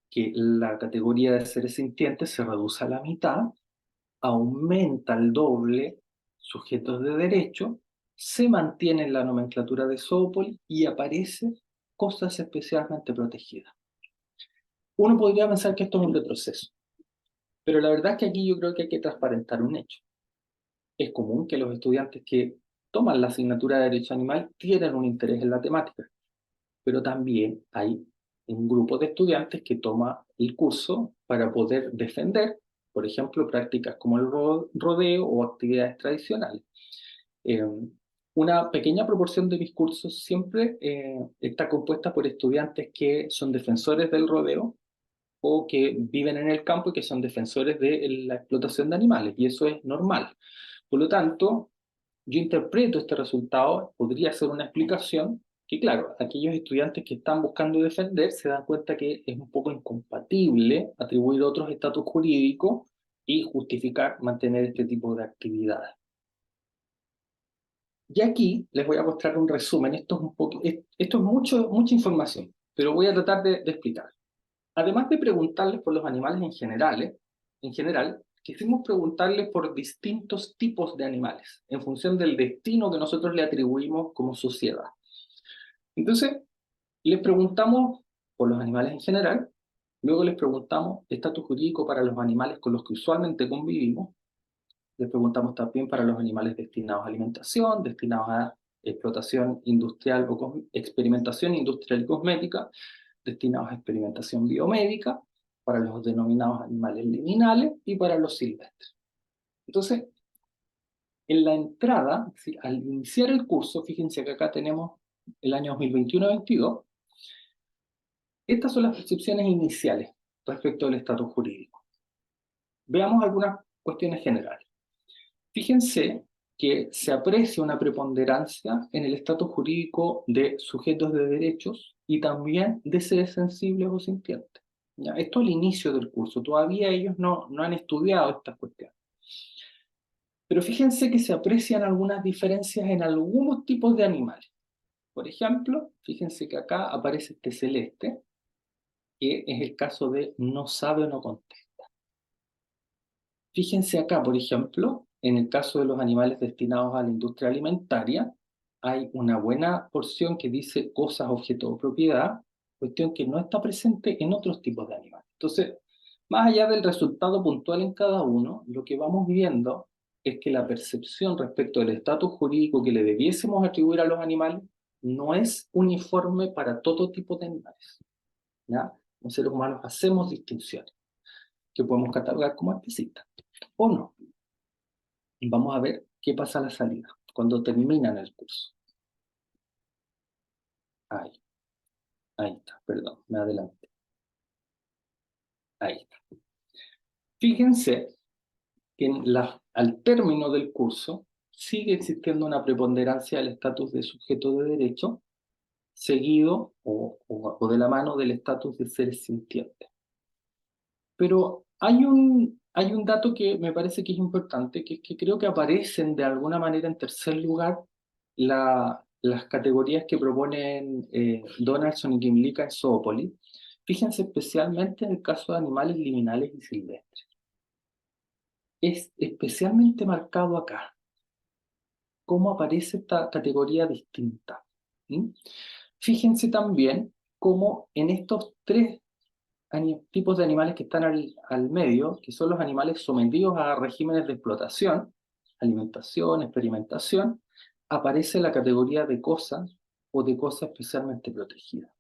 que la categoría de seres sintientes se reduce a la mitad, aumenta al doble sujetos de derecho, se mantiene en la nomenclatura de Zoópolis y aparece cosas especialmente protegidas. Uno podría pensar que esto es un retroceso, pero la verdad es que aquí yo creo que hay que transparentar un hecho. Es común que los estudiantes que toman la asignatura de Derecho Animal tienen un interés en la temática, pero también hay un grupo de estudiantes que toma el curso para poder defender, por ejemplo, prácticas como el rodeo o actividades tradicionales. Eh, una pequeña proporción de mis cursos siempre está compuesta por estudiantes que son defensores del rodeo o que viven en el campo y que son defensores de la explotación de animales, y eso es normal. Por lo tanto, yo interpreto este resultado, podría ser una explicación, que claro, aquellos estudiantes que están buscando defender se dan cuenta que es un poco incompatible atribuir otros estatus jurídicos y justificar mantener este tipo de actividades. Y aquí les voy a mostrar un resumen, esto es mucha información, pero voy a tratar de explicar. Además de preguntarles por los animales en general, quisimos preguntarles por distintos tipos de animales, en función del destino que nosotros le atribuimos como sociedad. Entonces, les preguntamos por los animales en general, luego les preguntamos estatus jurídico para los animales con los que usualmente convivimos, les preguntamos también para los animales destinados a alimentación, destinados a explotación industrial o experimentación industrial y cosmética, destinados a experimentación biomédica, para los denominados animales liminales y para los silvestres. Entonces, en la entrada, al iniciar el curso, fíjense que acá tenemos el año 2021-22, estas son las percepciones iniciales respecto al estatus jurídico. Veamos algunas cuestiones generales. Fíjense que se aprecia una preponderancia en el estatus jurídico de sujetos de derechos y también de seres sensibles o sintientes. ¿Ya? Esto al inicio del curso, todavía ellos no han estudiado estas cuestiones. Pero fíjense que se aprecian algunas diferencias en algunos tipos de animales. Por ejemplo, fíjense que acá aparece este celeste, que es el caso de no sabe o no contesta. Fíjense acá, por ejemplo, en el caso de los animales destinados a la industria alimentaria, hay una buena porción que dice cosas, objetos o propiedad, cuestión que no está presente en otros tipos de animales. Entonces, más allá del resultado puntual en cada uno, lo que vamos viendo es que la percepción respecto del estatus jurídico que le debiésemos atribuir a los animales no es uniforme para todo tipo de animales, ¿ya? Los seres humanos hacemos distinciones que podemos catalogar como especistas, o no. Y vamos a ver qué pasa a la salida, cuando terminan el curso. Ahí está, perdón, me adelanté. Ahí está. Fíjense que al término del curso sigue existiendo una preponderancia del estatus de sujeto de derecho, seguido o de la mano del estatus de ser sintiente. Pero hay un dato que me parece que es importante, que es que creo que aparecen de alguna manera en tercer lugar las categorías que proponen Donaldson y Gimlica en Zoopolis. Fíjense especialmente en el caso de animales liminales y silvestres. Es especialmente marcado acá cómo aparece esta categoría distinta. ¿Mm? Fíjense también cómo en estos tres tipos de animales que están al medio, que son los animales sometidos a regímenes de explotación, alimentación, experimentación, aparece la categoría de cosas o de cosas especialmente protegidas.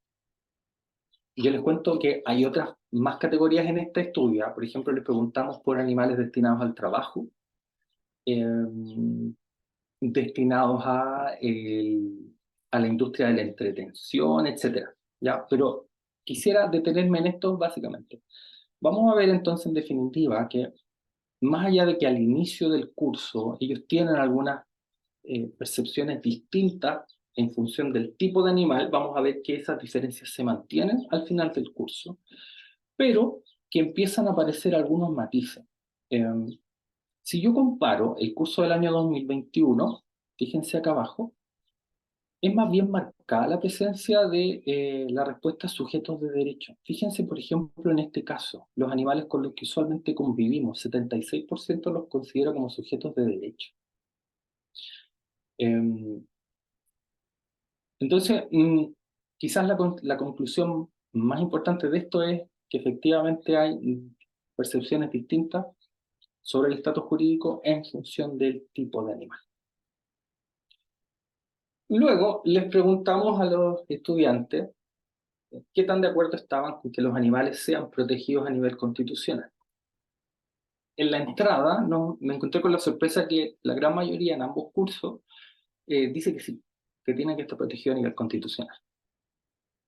Y yo les cuento que hay otras más categorías en esta estudia. Por ejemplo, les preguntamos por animales destinados al trabajo, destinados a la industria de la entretención, etc. ¿Ya? Pero quisiera detenerme en esto básicamente. Vamos a ver entonces en definitiva que más allá de que al inicio del curso ellos tienen algunas percepciones distintas en función del tipo de animal, vamos a ver que esas diferencias se mantienen al final del curso, pero que empiezan a aparecer algunos matices. Si yo comparo el curso del año 2021, fíjense acá abajo, es más bien marcada la presencia de la respuesta a sujetos de derecho. Fíjense, por ejemplo, en este caso, los animales con los que usualmente convivimos, 76% los considera como sujetos de derecho. Entonces, quizás la conclusión más importante de esto es que efectivamente hay percepciones distintas sobre el estatus jurídico en función del tipo de animal. Luego les preguntamos a los estudiantes qué tan de acuerdo estaban con que los animales sean protegidos a nivel constitucional. En la entrada me encontré con la sorpresa que la gran mayoría en ambos cursos dice que sí, que tienen que estar protegidos a nivel constitucional.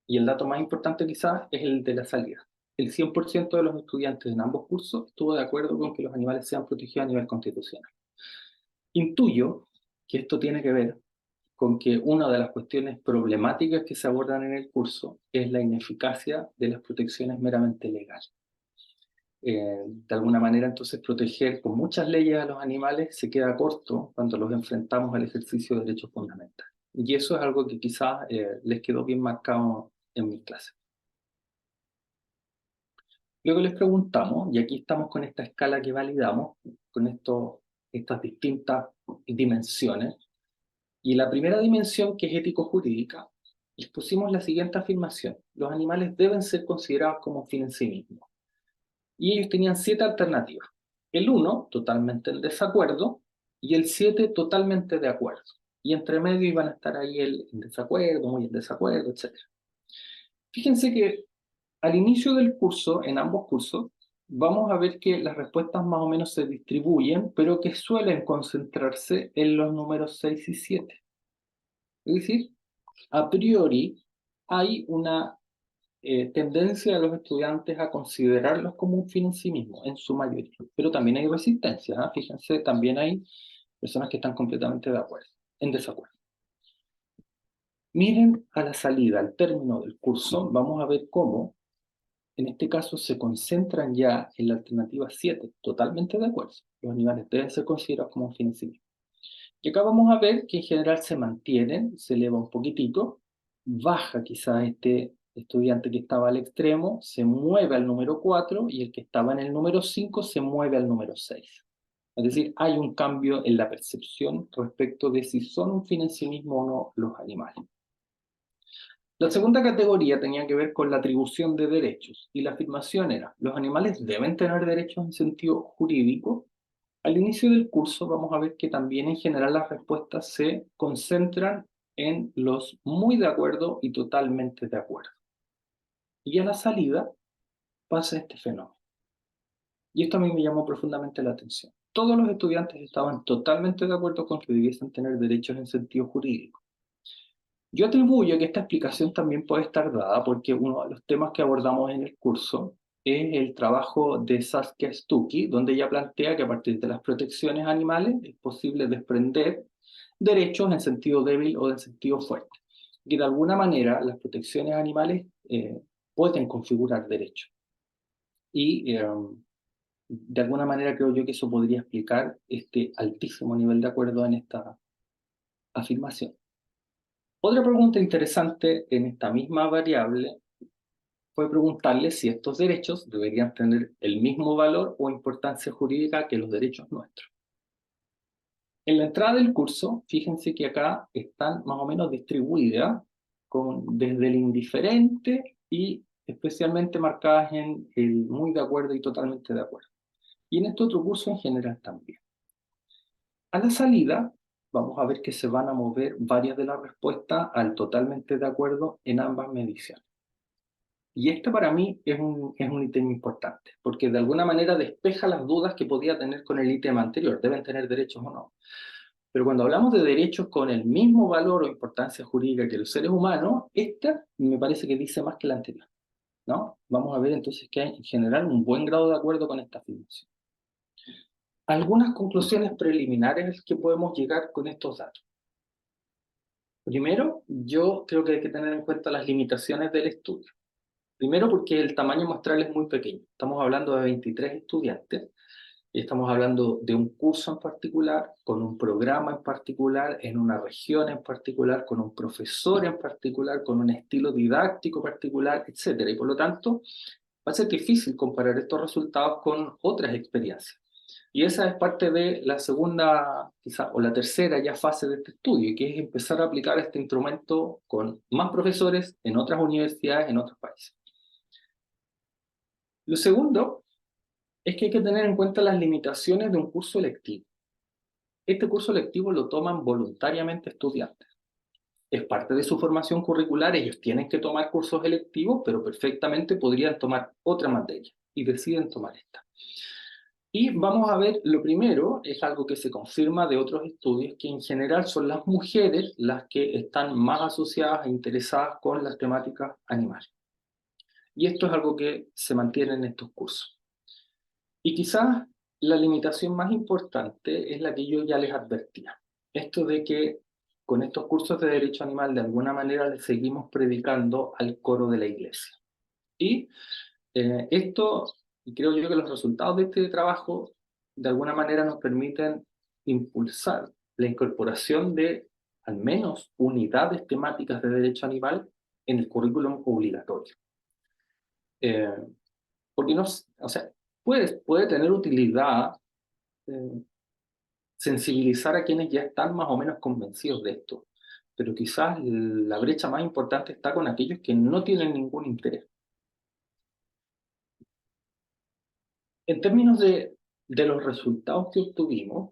Y el dato más importante quizás es el de la salida. El 100% de los estudiantes en ambos cursos estuvo de acuerdo con que los animales sean protegidos a nivel constitucional. Intuyo que esto tiene que ver con que una de las cuestiones problemáticas que se abordan en el curso es la ineficacia de las protecciones meramente legales. De alguna manera, entonces, proteger con muchas leyes a los animales se queda corto cuando los enfrentamos al ejercicio de derechos fundamentales. Y eso es algo que quizás les quedó bien marcado en mis clases. Luego les preguntamos, y aquí estamos con esta escala que validamos, con estas distintas dimensiones, y la primera dimensión, que es ético-jurídica, les pusimos la siguiente afirmación: los animales deben ser considerados como fin en sí mismos. Y ellos tenían 7 alternativas. El 1, totalmente en desacuerdo, y el 7, totalmente de acuerdo. Y entre medio iban a estar ahí el en desacuerdo, muy en desacuerdo, etc. Fíjense que al inicio del curso, en ambos cursos, vamos a ver que las respuestas más o menos se distribuyen, pero que suelen concentrarse en los números 6 y 7. Es decir, a priori hay una tendencia de los estudiantes a considerarlos como un fin en sí mismo, en su mayoría. Pero también hay resistencia, ¿eh? Fíjense, también hay personas que están completamente de acuerdo, en desacuerdo. Miren a la salida, al término del curso, vamos a ver cómo, en este caso, se concentran ya en la alternativa 7, totalmente de acuerdo. Los animales deben ser considerados como un fin en sí mismo. Y acá vamos a ver que en general se mantienen, se eleva un poquitito, baja quizás este estudiante que estaba al extremo, se mueve al número 4 y el que estaba en el número 5 se mueve al número 6. Es decir, hay un cambio en la percepción respecto de si son un fin en sí mismo o no los animales. La segunda categoría tenía que ver con la atribución de derechos, y la afirmación era: ¿los animales deben tener derechos en sentido jurídico? Al inicio del curso vamos a ver que también en general las respuestas se concentran en los muy de acuerdo y totalmente de acuerdo. Y a la salida pasa este fenómeno. Y esto a mí me llamó profundamente la atención. Todos los estudiantes estaban totalmente de acuerdo con que debiesen tener derechos en sentido jurídico. Yo atribuyo que esta explicación también puede estar dada porque uno de los temas que abordamos en el curso es el trabajo de Saskia Stuckey, donde ella plantea que a partir de las protecciones animales es posible desprender derechos en sentido débil o en sentido fuerte. Y de alguna manera las protecciones animales pueden configurar derechos. Y de alguna manera creo yo que eso podría explicar este altísimo nivel de acuerdo en esta afirmación. Otra pregunta interesante en esta misma variable fue preguntarle si estos derechos deberían tener el mismo valor o importancia jurídica que los derechos nuestros. En la entrada del curso, fíjense que acá están más o menos distribuidas desde el indiferente y especialmente marcadas en el muy de acuerdo y totalmente de acuerdo. Y en este otro curso en general también. A la salida, vamos a ver que se van a mover varias de las respuestas al totalmente de acuerdo en ambas mediciones. Y esto para mí es un ítem importante, porque de alguna manera despeja las dudas que podía tener con el ítem anterior, deben tener derechos o no. Pero cuando hablamos de derechos con el mismo valor o importancia jurídica que los seres humanos, esta me parece que dice más que la anterior, ¿no? Vamos a ver entonces que hay en general un buen grado de acuerdo con esta afirmación. Algunas conclusiones preliminares que podemos llegar con estos datos. Primero, yo creo que hay que tener en cuenta las limitaciones del estudio. Primero porque el tamaño muestral es muy pequeño. Estamos hablando de 23 estudiantes y estamos hablando de un curso en particular, con un programa en particular, en una región en particular, con un profesor en particular, con un estilo didáctico particular, etc. Y por lo tanto, va a ser difícil comparar estos resultados con otras experiencias. Y esa es parte de la segunda, quizá, o la tercera ya fase de este estudio, que es empezar a aplicar este instrumento con más profesores en otras universidades, en otros países. Lo segundo es que hay que tener en cuenta las limitaciones de un curso electivo. Este curso electivo lo toman voluntariamente estudiantes. Es parte de su formación curricular, ellos tienen que tomar cursos electivos, pero perfectamente podrían tomar otra materia y deciden tomar esta. Y vamos a ver, lo primero es algo que se confirma de otros estudios, que en general son las mujeres las que están más asociadas e interesadas con las temáticas animales. Y esto es algo que se mantiene en estos cursos. Y quizás la limitación más importante es la que yo ya les advertía. Esto de que con estos cursos de derecho animal de alguna manera le seguimos predicando al coro de la iglesia. Y esto, creo yo que los resultados de este trabajo de alguna manera nos permiten impulsar la incorporación de al menos unidades temáticas de derecho animal en el currículum obligatorio. Porque no, o sea, puede tener utilidad sensibilizar a quienes ya están más o menos convencidos de esto, pero quizás la brecha más importante está con aquellos que no tienen ningún interés. En términos de los resultados que obtuvimos,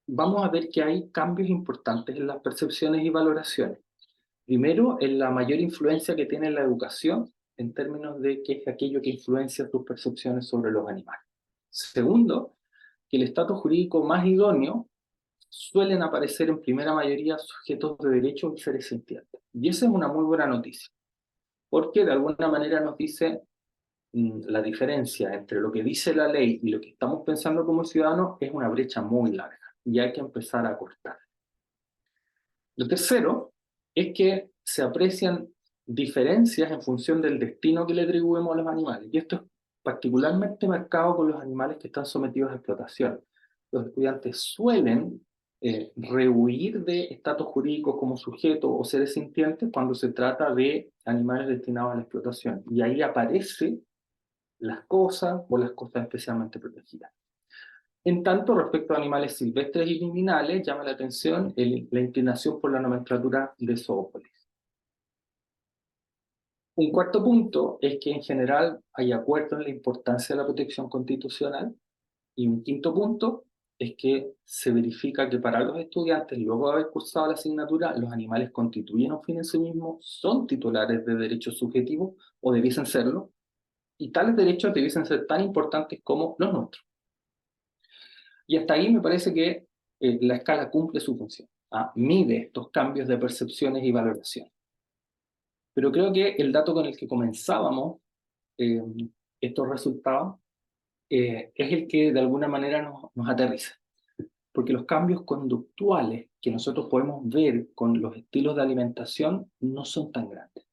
vamos a ver que hay cambios importantes en las percepciones y valoraciones. Primero, en la mayor influencia que tiene la educación en términos de qué es aquello que influencia tus percepciones sobre los animales. Segundo, que el estatus jurídico más idóneo suelen aparecer en primera mayoría sujetos de derechos y seres sintientes. Y esa es una muy buena noticia, porque de alguna manera nos dice la diferencia entre lo que dice la ley y lo que estamos pensando como ciudadanos es una brecha muy larga y hay que empezar a cortar. Lo tercero es que se aprecian diferencias en función del destino que le atribuimos a los animales, y esto es particularmente marcado con los animales que están sometidos a explotación. Los estudiantes suelen rehuir de estatus jurídicos como sujetos o seres sintientes cuando se trata de animales destinados a la explotación, y ahí aparecen las cosas o las cosas especialmente protegidas. En tanto, respecto a animales silvestres y liminales, llama la atención la inclinación por la nomenclatura de zoópolis. Un cuarto punto es que en general hay acuerdo en la importancia de la protección constitucional. Y un quinto punto es que se verifica que para los estudiantes, luego de haber cursado la asignatura, los animales constituyen un fin en sí mismos, son titulares de derechos subjetivos o debiesen serlo, y tales derechos debiesen ser tan importantes como los nuestros. Y hasta ahí me parece que la escala cumple su función. Mide estos cambios de percepciones y valoración. Pero creo que el dato con el que comenzábamos eh, estos resultados es el que de alguna manera nos aterriza. Porque los cambios conductuales que nosotros podemos ver con los estilos de alimentación no son tan grandes.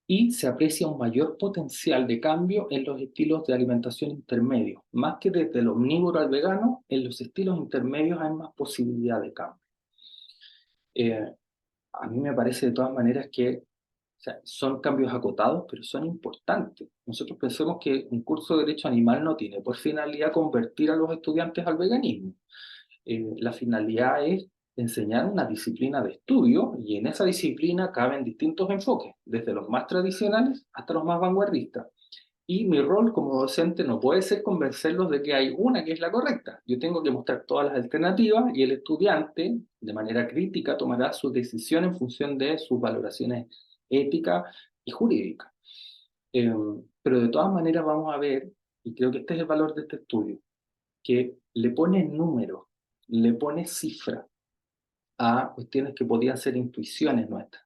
Y se aprecia un mayor potencial de cambio en los estilos de alimentación intermedios. Más que desde el omnívoro al vegano, en los estilos intermedios hay más posibilidad de cambio. A mí me parece de todas maneras que, o sea, son cambios acotados, pero son importantes. Nosotros pensemos que un curso de Derecho Animal no tiene por finalidad convertir a los estudiantes al veganismo. La finalidad es enseñar una disciplina de estudio, y en esa disciplina caben distintos enfoques, desde los más tradicionales hasta los más vanguardistas. Y mi rol como docente no puede ser convencerlos de que hay una que es la correcta. Yo tengo que mostrar todas las alternativas, y el estudiante, de manera crítica, tomará su decisión en función de sus valoraciones éticas y jurídicas. Pero de todas maneras vamos a ver, y creo que este es el valor de este estudio, que le pone números, le pone cifras a cuestiones que podían ser intuiciones nuestras.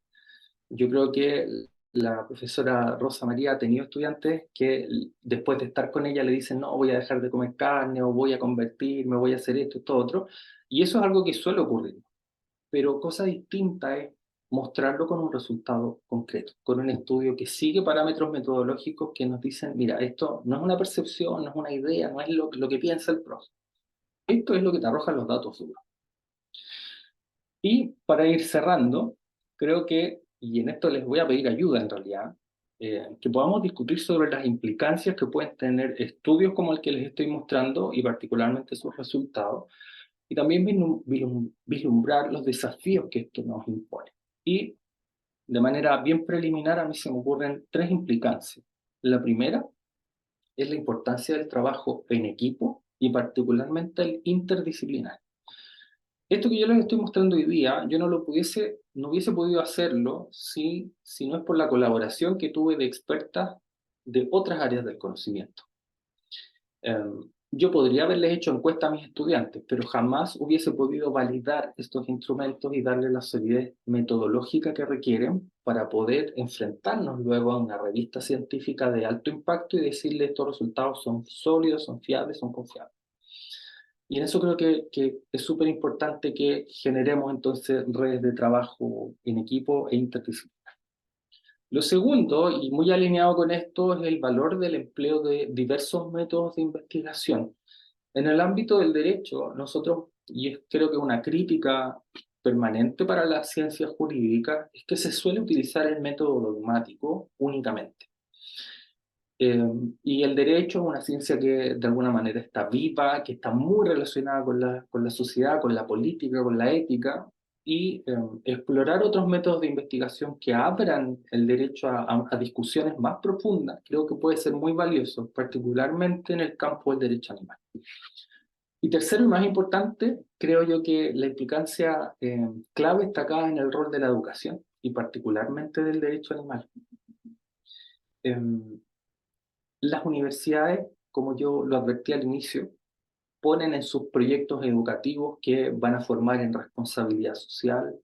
Yo creo que la profesora Rosa María ha tenido estudiantes que después de estar con ella le dicen, no, voy a dejar de comer carne, o voy a convertirme, voy a hacer esto, esto, otro, y eso es algo que suele ocurrir. Pero cosa distinta es mostrarlo con un resultado concreto, con un estudio que sigue parámetros metodológicos que nos dicen, mira, esto no es una percepción, no es una idea, no es lo que piensa el profe. Esto es lo que te arrojan los datos duros. Y para ir cerrando, creo que, y en esto les voy a pedir ayuda en realidad, que podamos discutir sobre las implicancias que pueden tener estudios como el que les estoy mostrando, y particularmente sus resultados, y también vislumbrar los desafíos que esto nos impone. Y de manera bien preliminar, a mí se me ocurren tres implicancias. La primera es la importancia del trabajo en equipo, y particularmente el interdisciplinar. Esto que yo les estoy mostrando hoy día, yo no hubiese podido hacerlo si no es por la colaboración que tuve de expertas de otras áreas del conocimiento. Yo podría haberles hecho encuestas a mis estudiantes, pero jamás hubiese podido validar estos instrumentos y darles la solidez metodológica que requieren para poder enfrentarnos luego a una revista científica de alto impacto y decirles estos resultados son sólidos, son fiables, son confiables. Y en eso creo que es súper importante que generemos entonces redes de trabajo en equipo e interdisciplinar. Lo segundo, y muy alineado con esto, es el valor del empleo de diversos métodos de investigación. En el ámbito del derecho, nosotros, y creo que una crítica permanente para las ciencias jurídicas, es que se suele utilizar el método dogmático únicamente. Y el derecho es una ciencia que de alguna manera está viva, que está muy relacionada con la sociedad, con la política, con la ética, y explorar otros métodos de investigación que abran el derecho a discusiones más profundas, creo que puede ser muy valioso, particularmente en el campo del derecho animal. Y tercero y más importante, creo yo que la implicancia clave está acá en el rol de la educación, y particularmente del derecho animal. Las universidades, como yo lo advertí al inicio, ponen en sus proyectos educativos que van a formar en responsabilidad social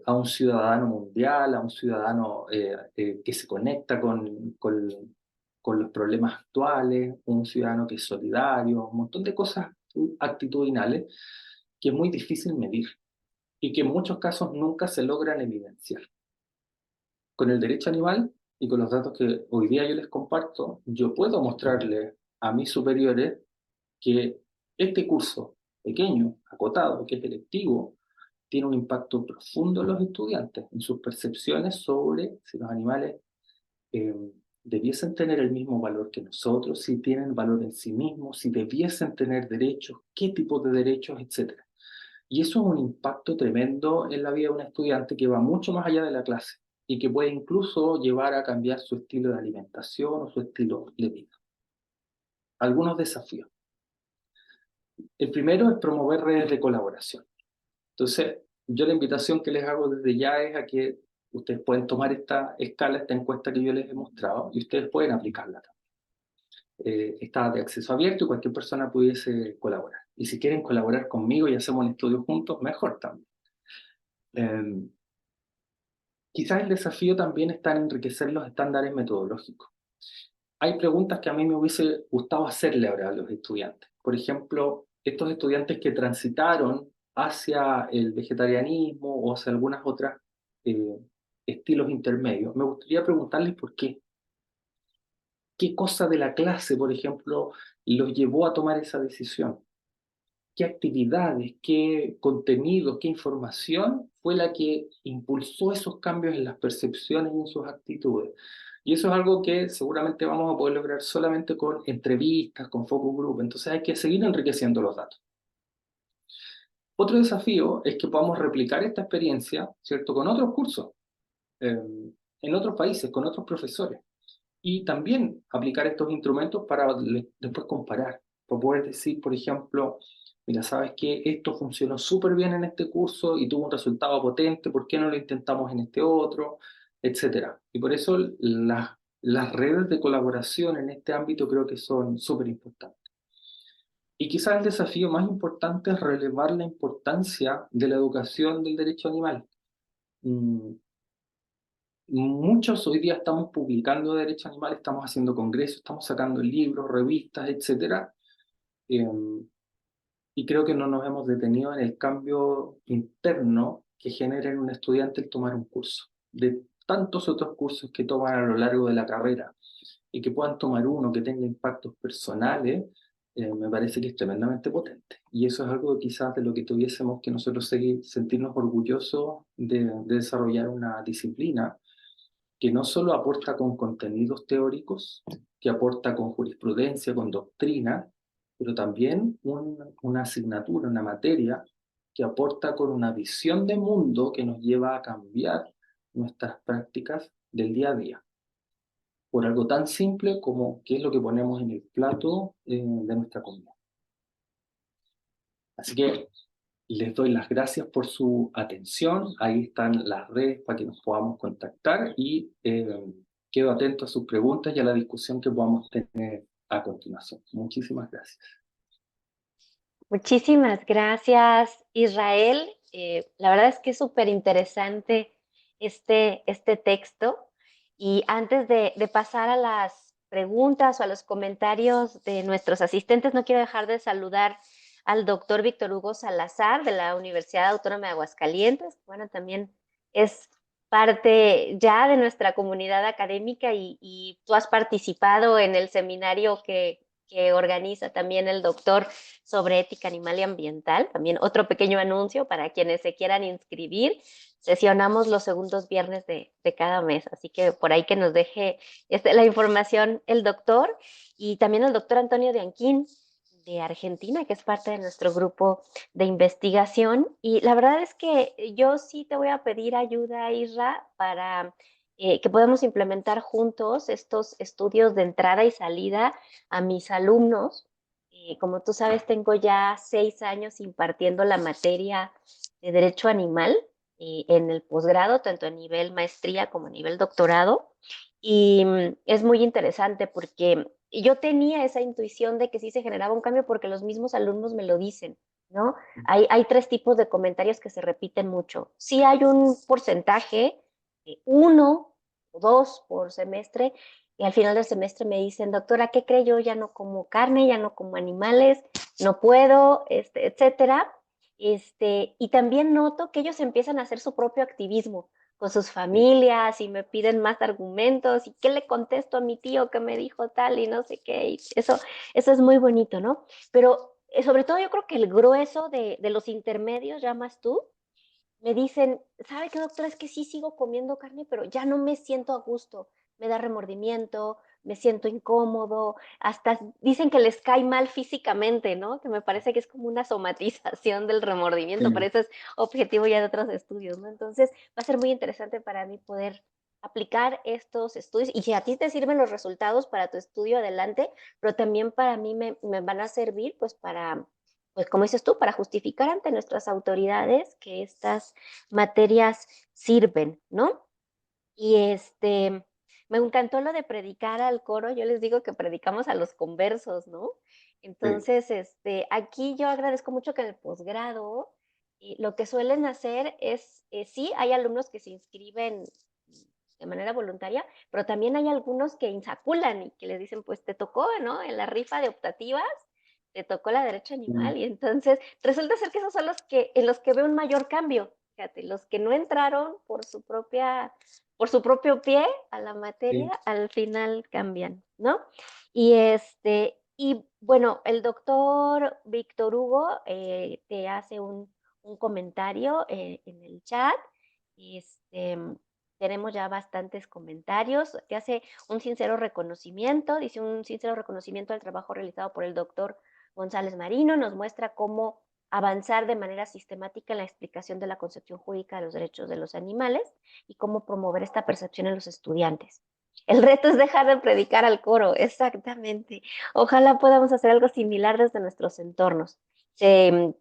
a un ciudadano mundial, a un ciudadano que se conecta con los problemas actuales, un ciudadano que es solidario, un montón de cosas actitudinales que es muy difícil medir y que en muchos casos nunca se logran evidenciar. Con el derecho animal y con los datos que hoy día yo les comparto, yo puedo mostrarles a mis superiores que este curso pequeño, acotado, que es electivo, tiene un impacto profundo en los estudiantes, en sus percepciones sobre si los animales debiesen tener el mismo valor que nosotros, si tienen valor en sí mismos, si debiesen tener derechos, qué tipo de derechos, etcétera. Y eso es un impacto tremendo en la vida de un estudiante que va mucho más allá de la clase y que puede incluso llevar a cambiar su estilo de alimentación o su estilo de vida. Algunos desafíos. El primero es promover redes de colaboración. Entonces, yo la invitación que les hago desde ya es a que ustedes pueden tomar esta escala, esta encuesta que yo les he mostrado, y ustedes pueden aplicarla también. Está de acceso abierto y cualquier persona pudiese colaborar. Y si quieren colaborar conmigo y hacemos el estudio juntos, mejor también. Eh, Quizás el desafío también está en enriquecer los estándares metodológicos. Hay preguntas que a mí me hubiese gustado hacerle ahora a los estudiantes. Por ejemplo, estos estudiantes que transitaron hacia el vegetarianismo o hacia algunas otras eh, estilos intermedios, me gustaría preguntarles por qué. ¿Qué cosa de la clase, por ejemplo, los llevó a tomar esa decisión? ¿Qué actividades, qué contenido, qué información fue la que impulsó esos cambios en las percepciones y en sus actitudes? Y eso es algo que seguramente vamos a poder lograr solamente con entrevistas, con focus group. Entonces hay que seguir enriqueciendo los datos. Otro desafío es que podamos replicar esta experiencia, ¿cierto?, con otros cursos, eh, en otros países, con otros profesores. Y también aplicar estos instrumentos para después comparar, para poder decir, por ejemplo, mira, sabes que esto funcionó súper bien en este curso y tuvo un resultado potente, ¿por qué no lo intentamos en este otro? Etcétera. Y por eso las redes de colaboración en este ámbito creo que son súper importantes. Y quizás el desafío más importante es relevar la importancia de la educación del derecho animal. Mm, Muchos hoy día estamos publicando derecho animal, estamos haciendo congresos, estamos sacando libros, revistas, etcétera, eh, y creo que no nos hemos detenido en el cambio interno que genera en un estudiante el tomar un curso. De tantos otros cursos que toman a lo largo de la carrera y que puedan tomar uno que tenga impactos personales, me parece que es tremendamente potente. Y eso es algo quizás de lo que tuviésemos que nosotros sentirnos orgullosos de desarrollar una disciplina que no solo aporta con contenidos teóricos, que aporta con jurisprudencia, con doctrina, pero también una asignatura, una materia que aporta con una visión de mundo que nos lleva a cambiar nuestras prácticas del día a día, por algo tan simple como qué es lo que ponemos en el plato de nuestra comida. Así que les doy las gracias por su atención. Ahí están las redes para que nos podamos contactar y quedo atento a sus preguntas y a la discusión que podamos tener a continuación. Muchísimas gracias. Muchísimas gracias, Israel. La verdad es que es súper interesante este texto. Y antes de pasar a las preguntas o a los comentarios de nuestros asistentes, no quiero dejar de saludar al doctor Víctor Hugo Salazar de la Universidad Autónoma de Aguascalientes. Bueno, también es parte ya de nuestra comunidad académica y tú has participado en el seminario que organiza también el doctor sobre ética animal y ambiental. También otro pequeño anuncio para quienes se quieran inscribir. Sesionamos los segundos viernes de cada mes, así que por ahí que nos deje la información el doctor y también el doctor Antonio de Anquín de Argentina, que es parte de nuestro grupo de investigación. Y la verdad es que yo sí te voy a pedir ayuda, Isra, para que podamos implementar juntos estos estudios de entrada y salida a mis alumnos. Como tú sabes, tengo ya 6 años impartiendo la materia de derecho animal en el posgrado, tanto a nivel maestría como a nivel doctorado. Y es muy interesante porque yo tenía esa intuición de que sí se generaba un cambio porque los mismos alumnos me lo dicen, ¿no? Hay tres tipos de comentarios que se repiten mucho. Sí hay un porcentaje, 1 o 2 por semestre, y al final del semestre me dicen, doctora, ¿qué cree? Yo ya no como carne, ya no como animales, no puedo, etcétera. Y también noto que ellos empiezan a hacer su propio activismo con sus familias y me piden más argumentos y qué le contesto a mi tío que me dijo tal y no sé qué. Y eso es muy bonito, ¿no? Pero sobre todo yo creo que el grueso de los intermedios, llamas tú, me dicen, ¿sabe qué, doctora? Es que sí sigo comiendo carne, pero ya no me siento a gusto. me da remordimiento, me siento incómodo, hasta dicen que les cae mal físicamente, ¿no? Que me parece que es como una somatización del remordimiento, pero Sí, eso es objetivo ya de otros estudios, ¿no? Entonces, va a ser muy interesante para mí poder aplicar estos estudios y si a ti te sirven los resultados para tu estudio, adelante, pero también para mí me van a servir, pues, para, pues, como dices tú, para justificar ante nuestras autoridades que estas materias sirven, ¿no? Y, me encantó lo de predicar al coro, yo les digo que predicamos a los conversos, ¿no? sí, Entonces, aquí yo agradezco mucho que en el posgrado, lo que suelen hacer es, sí, hay alumnos que se inscriben de manera voluntaria, pero también hay algunos que insaculan y que les dicen, pues te tocó, ¿no? En la rifa de optativas, te tocó la derecha animal, sí, y entonces resulta ser que esos son los que, en los que veo un mayor cambio. Fíjate, los que no entraron por su propio pie a la materia, sí. al final cambian, ¿no? Y bueno, el doctor Víctor Hugo te hace un comentario en el chat. Este, tenemos ya bastantes comentarios. Te hace un sincero reconocimiento, dice un sincero reconocimiento al trabajo realizado por el doctor González Marino. Nos muestra cómo avanzar de manera sistemática en la explicación de la concepción jurídica de los derechos de los animales y cómo promover esta percepción en los estudiantes. El reto es dejar de predicar al coro, exactamente. Ojalá podamos hacer algo similar desde nuestros entornos. Se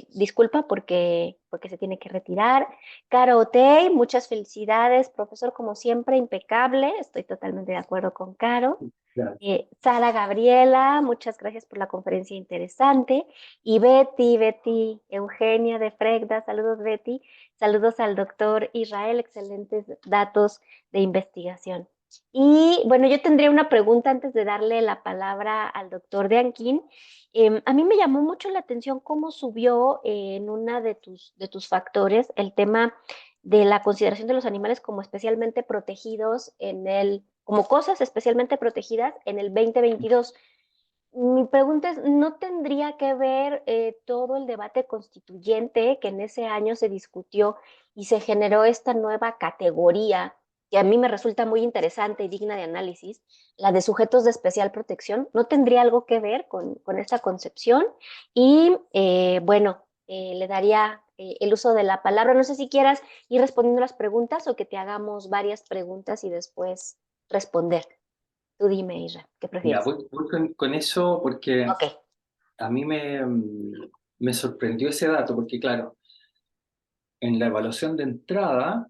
disculpa porque se tiene que retirar. Caro Otey, muchas felicidades, profesor, como siempre, impecable. Estoy totalmente de acuerdo con Caro. Claro. Sara Gabriela, muchas gracias por la conferencia interesante. Y Betty Eugenia de Fregda, saludos Betty, saludos al doctor Israel, excelentes datos de investigación. Y bueno, yo tendría una pregunta antes de darle la palabra al doctor de Anquín. A mí me llamó mucho la atención cómo subió en una de tus factores el tema de la consideración de los animales como especialmente protegidos como cosas especialmente protegidas en el 2022. Mi pregunta es, ¿no tendría que ver todo el debate constituyente que en ese año se discutió y se generó esta nueva categoría que a mí me resulta muy interesante y digna de análisis, la de sujetos de especial protección? ¿No tendría algo que ver con esta concepción? Y bueno, le daría el uso de la palabra. No sé si quieras ir respondiendo las preguntas o que te hagamos varias preguntas y después responder. Tú dime, Isra, ¿qué Mira, prefieres? voy con eso porque Ok. a mí me sorprendió ese dato, porque claro, en la evaluación de entrada,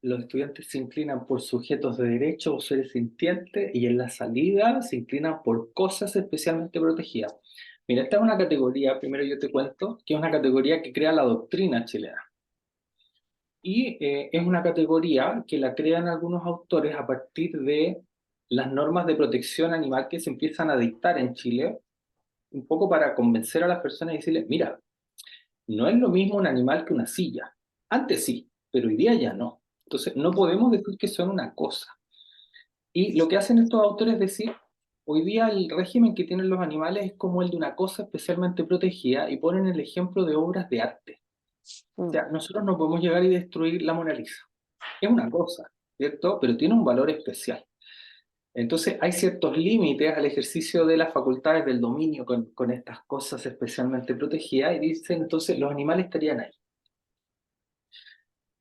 los estudiantes se inclinan por sujetos de derecho o seres sintientes y en la salida se inclinan por cosas especialmente protegidas. Mira, esta es una categoría, primero yo te cuento, que es una categoría que crea la doctrina chilena. Y es una categoría que la crean algunos autores a partir de las normas de protección animal que se empiezan a dictar en Chile, un poco para convencer a las personas y decirles, mira, no es lo mismo un animal que una silla. Antes sí, pero hoy día ya no. Entonces, no podemos decir que son una cosa. Y lo que hacen estos autores es decir, hoy día el régimen que tienen los animales es como el de una cosa especialmente protegida y ponen el ejemplo de obras de arte. O Mm, sea, nosotros no podemos llegar y destruir la Mona Lisa. Es una cosa, ¿cierto? Pero tiene un valor especial. Entonces, hay ciertos límites al ejercicio de las facultades del dominio con estas cosas especialmente protegidas y dicen, entonces, los animales estarían ahí.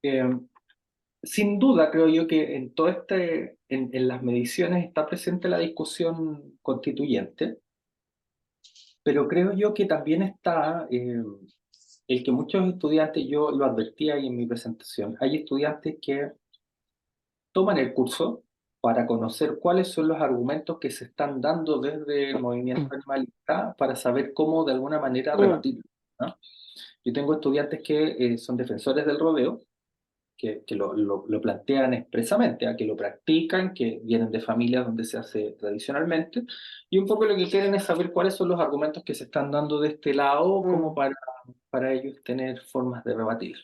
Eh, Sin duda, creo yo que en en las mediciones está presente la discusión constituyente, pero creo yo que también está el que muchos estudiantes, yo lo advertía ahí en mi presentación, hay estudiantes que toman el curso para conocer cuáles son los argumentos que se están dando desde el movimiento animalista para saber cómo de alguna manera mm, rebatirlo, ¿no? Yo tengo estudiantes que son defensores del rodeo, que lo plantean expresamente, que lo practican, que vienen de familias donde se hace tradicionalmente, y un poco lo que quieren es saber cuáles son los argumentos que se están dando de este lado, como mm, para ellos tener formas de rebatir.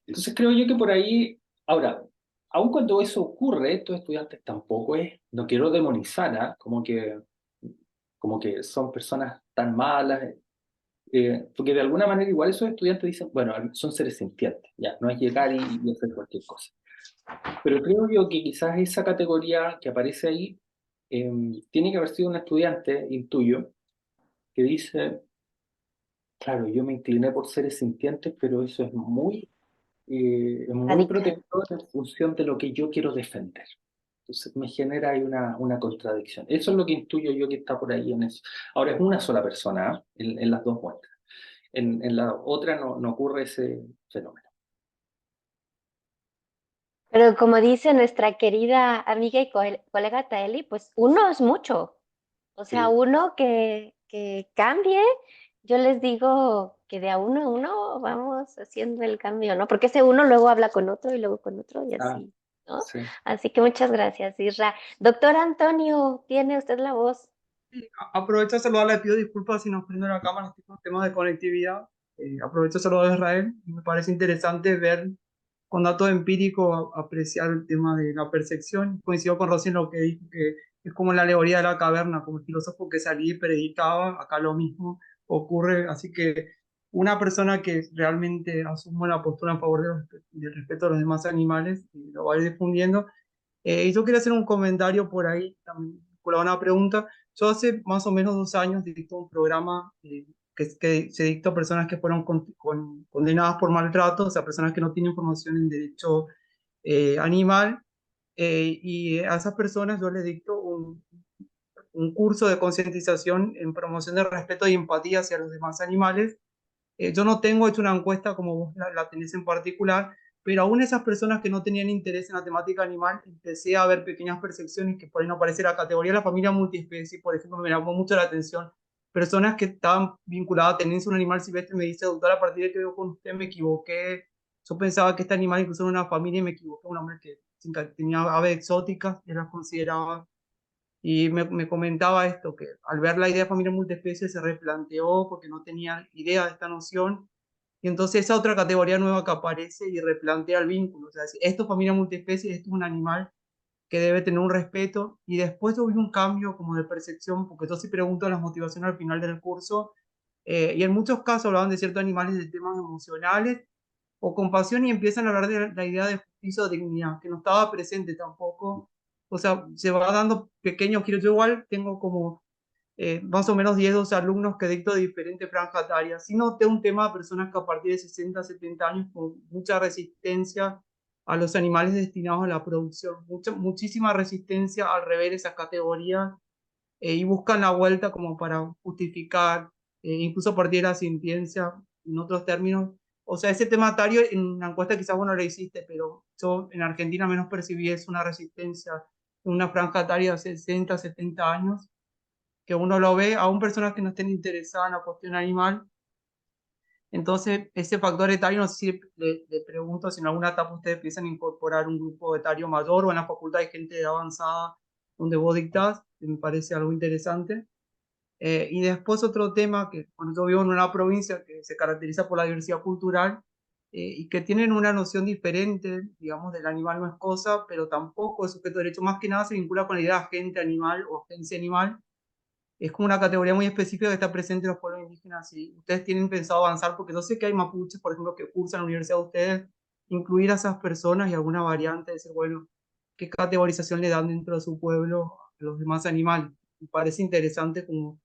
Entonces creo yo que por ahí, ahora, aun cuando eso ocurre, estos estudiantes tampoco es, no quiero demonizar, ¿ah? Como que son personas tan malas, porque de alguna manera igual esos estudiantes dicen, bueno, son seres sintientes, ya, no es llegar y hacer cualquier cosa. Pero creo yo que quizás esa categoría que aparece ahí tiene que haber sido un estudiante, intuyo, que dice, claro, yo me incliné por seres sintientes, pero eso es muy Radical. protector en función de lo que yo quiero defender. Entonces me genera ahí una contradicción. Eso es lo que intuyo yo que está por ahí en eso. Ahora es una sola persona, ¿ah? En las dos muestras. En la otra no ocurre ese fenómeno. Pero como dice nuestra querida amiga y colega Taeli, pues uno es mucho. O sea, Sí. uno que cambie, yo les digo que de a uno vamos haciendo el cambio, ¿no? Porque ese uno luego habla con otro y luego con otro y Ah, así, ¿no? sí. Así que muchas gracias, Isra. Doctor Antonio, tiene usted la voz. Sí, aprovecho a saludar, le pido disculpas si nos prendo la cámara, estoy con temas de conectividad. Aprovecho a saludar a Israel. Me parece interesante ver con datos empíricos, apreciar el tema de la percepción. Coincido con Rosy en lo que dijo, que es como la alegoría de la caverna, como el filósofo que salía y predicaba, acá lo mismo ocurre. Así que una persona que realmente asume la postura en favor del respeto a los demás animales, y lo va a ir difundiendo. Y yo quería hacer un comentario por ahí, también con una pregunta. Yo hace más o menos 2 años dicto un programa que se dicta a personas que fueron condenadas por maltrato, o sea, personas que no tienen formación en derecho animal, y a esas personas yo les dicto un curso de concientización en promoción de respeto y empatía hacia los demás animales. Yo no tengo hecho una encuesta como vos la tenés en particular, pero aún esas personas que no tenían interés en la temática animal, empecé a ver pequeñas percepciones que por ahí no aparece la categoría de la familia multiespecie, por ejemplo, me llamó mucho la atención. Personas que estaban vinculadas a tenencia de un animal silvestre me dice, doctor, a partir de que veo con usted me equivoqué. Yo pensaba que este animal incluso era una familia y me equivoqué. Un hombre que tenía aves exóticas y las consideraba, y me comentaba esto, que al ver la idea de familia multiespecie se replanteó porque no tenía idea de esta noción. Y entonces esa otra categoría nueva que aparece y replantea el vínculo. O sea, esto es familia multiespecie, esto es un animal que debe tener un respeto. Y después hubo un cambio como de percepción, porque yo sí pregunto las motivaciones al final del curso. Y en muchos casos hablaban de ciertos animales de temas emocionales o compasión, y empiezan a hablar de la idea de justicia o dignidad, que no estaba presente tampoco. O sea, se va dando pequeños giros. Yo igual tengo como más o menos 10 12 alumnos que dicto de diferentes franjas etarias. Sí noté un tema de personas que a partir de 60 70 años con mucha resistencia a los animales destinados a la producción, muchísima resistencia al rever esas categorías, y buscan la vuelta como para justificar, incluso a partir de la sintiencia, en otros términos. O sea, ese tema etario en una encuesta quizás vos no lo hiciste, pero yo en Argentina menos percibí es una resistencia en una franja etaria de 60 70 años, que uno lo ve, aún personas que no estén interesadas en la cuestión animal. Entonces, ese factor etario, no sé si le pregunto si en alguna etapa ustedes piensan incorporar un grupo etario mayor, o en la facultad hay gente avanzada donde vos dictás, que me parece algo interesante. Y después otro tema que, bueno, yo vivo en una provincia que se caracteriza por la diversidad cultural, y que tienen una noción diferente, digamos, del animal no es cosa, pero tampoco es sujeto de derecho. Más que nada se vincula con la idea de agente animal o agencia animal. Es como una categoría muy específica que está presente en los pueblos indígenas. Si ustedes tienen pensado avanzar, porque yo sé que hay mapuches, por ejemplo, que cursan en la universidad de ustedes, incluir a esas personas y alguna variante, de decir, bueno, qué categorización le dan dentro de su pueblo a los demás animales. Me parece interesante como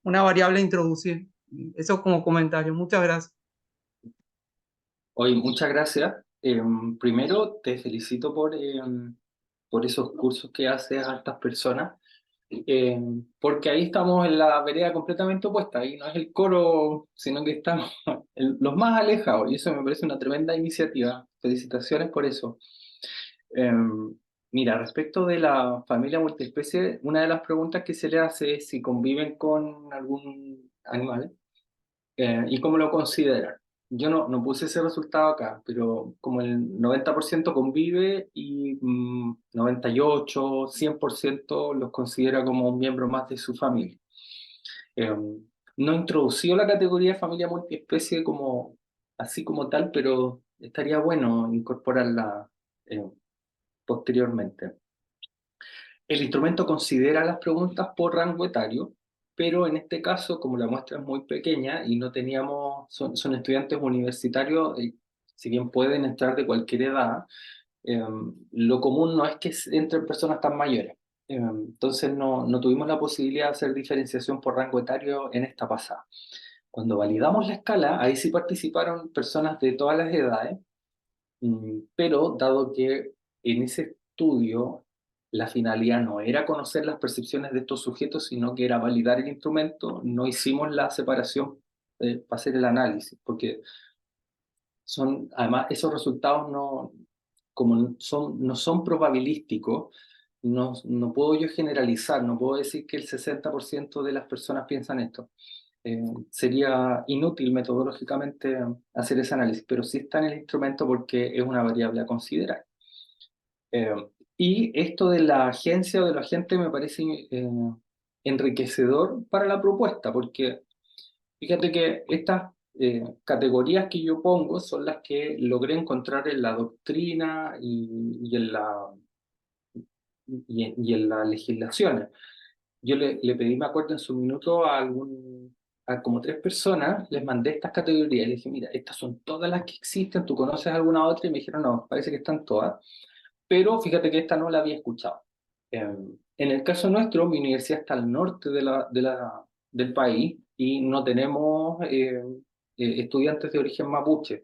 una variable a introducir. Eso como comentario. Muchas gracias. Oye, muchas gracias. Primero, te felicito por esos cursos que haces a estas personas, porque ahí estamos en la vereda completamente opuesta. Ahí no es el coro, sino que estamos los más alejados, y eso me parece una tremenda iniciativa. Felicitaciones por eso. Eh, Mira, respecto de la familia multiespecie, una de las preguntas que se le hace es si conviven con algún animal. ¿Y cómo lo consideran? Yo no puse ese resultado acá, pero como el 90% convive y 98, 100% los considera como un miembro más de su familia. Eh, no introdució la categoría de familia multiespecie como, así como tal, pero estaría bueno incorporarla eh, posteriormente. El instrumento considera las preguntas por rango etario, pero en este caso, como la muestra es muy pequeña y no teníamos, son estudiantes universitarios, si bien pueden entrar de cualquier edad, lo común no es que entren personas tan mayores. Entonces no tuvimos la posibilidad de hacer diferenciación por rango etario en esta pasada. Cuando validamos la escala, ahí sí participaron personas de todas las edades, pero dado que en ese estudio la finalidad no era conocer las percepciones de estos sujetos, sino que era validar el instrumento, no hicimos la separación para hacer el análisis, porque además esos resultados no son probabilísticos, no puedo yo generalizar, no puedo decir que el 60% de las personas piensan esto. Sería inútil metodológicamente hacer ese análisis, pero sí está en el instrumento porque es una variable a considerar. Eh, y esto de la agencia o de la agente me parece enriquecedor para la propuesta, porque fíjate que estas categorías que yo pongo son las que logré encontrar en la doctrina y en las legislaciones. Yo le pedí, me acuerdo en su minuto, a como 3 personas, les mandé estas categorías. Les dije, mira, estas son todas las que existen, ¿tú conoces alguna otra? Y me dijeron, no, parece que están todas. Pero fíjate que esta no la había escuchado. En el caso nuestro, mi universidad está al norte del país y no tenemos estudiantes de origen mapuche.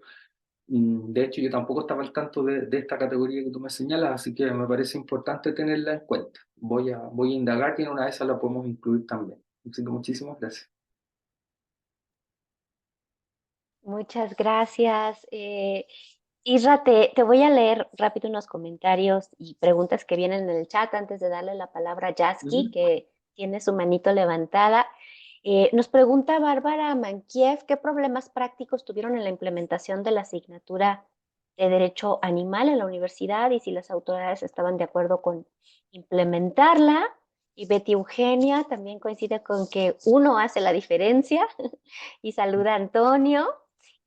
De hecho, yo tampoco estaba al tanto de esta categoría que tú me señalas, así que me parece importante tenerla en cuenta. Voy a indagar y en una de esas la podemos incluir también. Así que muchísimas gracias. Muchas gracias. Isra, te voy a leer rápido unos comentarios y preguntas que vienen en el chat antes de darle la palabra a Yaski, Ujú. que tiene su manito levantada. Nos pregunta Bárbara Mankiev, ¿qué problemas prácticos tuvieron en la implementación de la asignatura de Derecho Animal en la universidad y si las autoridades estaban de acuerdo con implementarla? Y Betty Eugenia también coincide con que uno hace la diferencia y saluda a Antonio.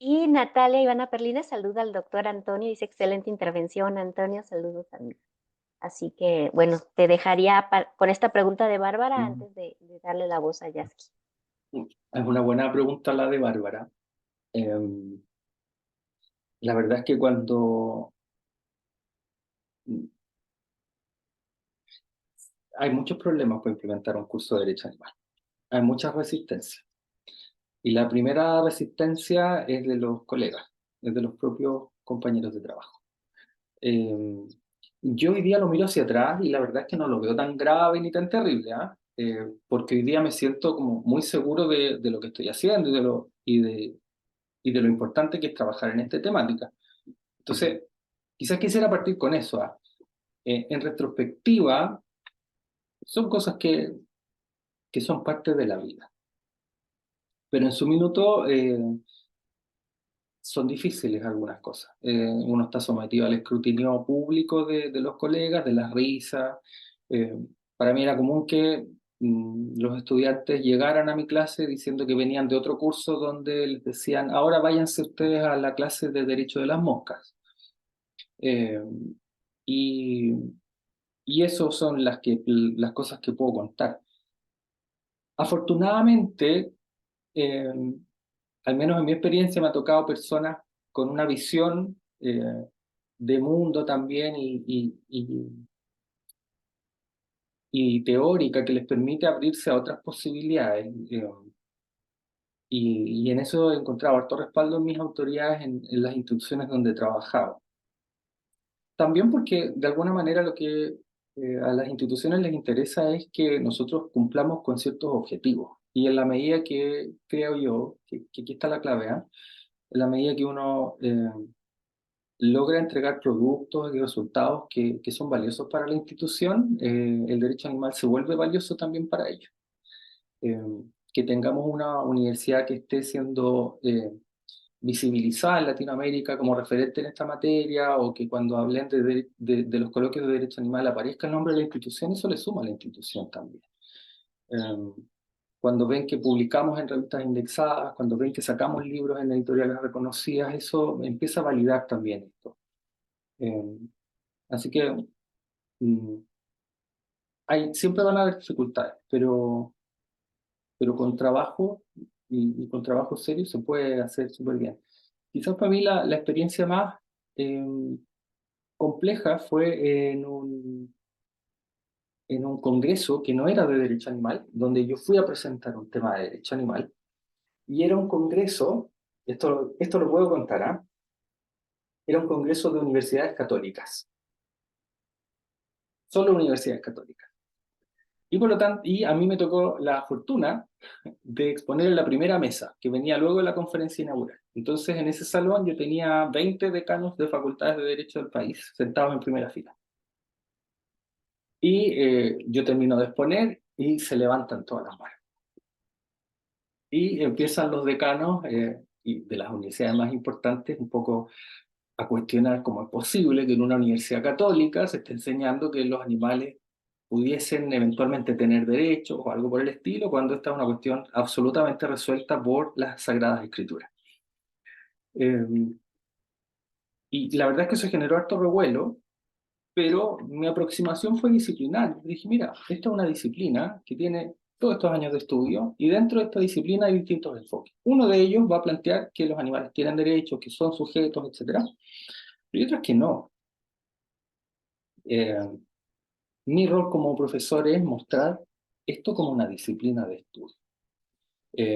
Y Natalia Ivana Perlines saluda al doctor Antonio, dice excelente intervención, Antonio, saludos a mí. Así que, bueno, te dejaría con esta pregunta de Bárbara Ujú. antes de darle la voz a Yaski. Es una buena pregunta la de Bárbara. La verdad es que cuando hay muchos problemas para implementar un curso de derecho animal, hay muchas resistencias. Y la primera resistencia es de los colegas, es de los propios compañeros de trabajo. Eh, yo hoy día lo miro hacia atrás y la verdad es que no lo veo tan grave ni tan terrible, ¿ah? Porque hoy día me siento como muy seguro de lo que estoy haciendo y de lo importante que es trabajar en esta temática. Entonces, quizás quisiera partir con eso, ¿ah? En retrospectiva, son cosas que son parte de la vida, pero en su minuto son difíciles algunas cosas. Uno está sometido al escrutinio público de los colegas, de las risas. Eh, para mí era común que los estudiantes llegaran a mi clase diciendo que venían de otro curso donde les decían, ahora váyanse ustedes a la clase de Derecho de las Moscas. Eh, y, y eso son las cosas que puedo contar. Afortunadamente, eh, al menos en mi experiencia, me ha tocado personas con una visión de mundo también y teórica que les permite abrirse a otras posibilidades. Y en eso he encontrado harto respaldo en mis autoridades en las instituciones donde he trabajado. También porque de alguna manera lo que a las instituciones les interesa es que nosotros cumplamos con ciertos objetivos. Y en la medida que creo yo, que aquí está la clave, ¿ah? En la medida que uno logra entregar productos y resultados que son valiosos para la institución, el derecho animal se vuelve valioso también para ellos. Eh, que tengamos una universidad que esté siendo visibilizada en Latinoamérica como referente en esta materia, o que cuando hablen de los coloquios de derecho animal aparezca el nombre de la institución, eso le suma a la institución también. Eh, Cuando ven que publicamos en revistas indexadas, cuando ven que sacamos libros en editoriales reconocidas, eso empieza a validar también esto. Eh, Así que mm, siempre van a haber dificultades, pero con trabajo y con trabajo serio se puede hacer súper bien. Quizás para mí la experiencia más eh, compleja fue en un congreso que no era de derecho animal, donde yo fui a presentar un tema de derecho animal, y era un congreso, esto lo puedo contar, ¿ah? Era un congreso de universidades católicas, solo universidades católicas. Y por lo tanto, y a mí me tocó la fortuna de exponer en la primera mesa, que venía luego de la conferencia inaugural. Entonces, en ese salón yo tenía 20 decanos de facultades de Derecho del país sentados en primera fila. Y yo termino de exponer y se levantan todas las manos. Y empiezan los decanos y de las universidades más importantes un poco a cuestionar cómo es posible que en una universidad católica se esté enseñando que los animales pudiesen eventualmente tener derechos o algo por el estilo, cuando esta es una cuestión absolutamente resuelta por las Sagradas Escrituras. Eh, y la verdad es que eso generó harto revuelo, pero mi aproximación fue disciplinar. Dije, mira, esta es una disciplina que tiene todos estos años de estudio y dentro de esta disciplina hay distintos enfoques. Uno de ellos va a plantear que los animales tienen derechos, que son sujetos, etcétera, pero hay otros que no. Eh, Mi rol como profesor es mostrar esto como una disciplina de estudio.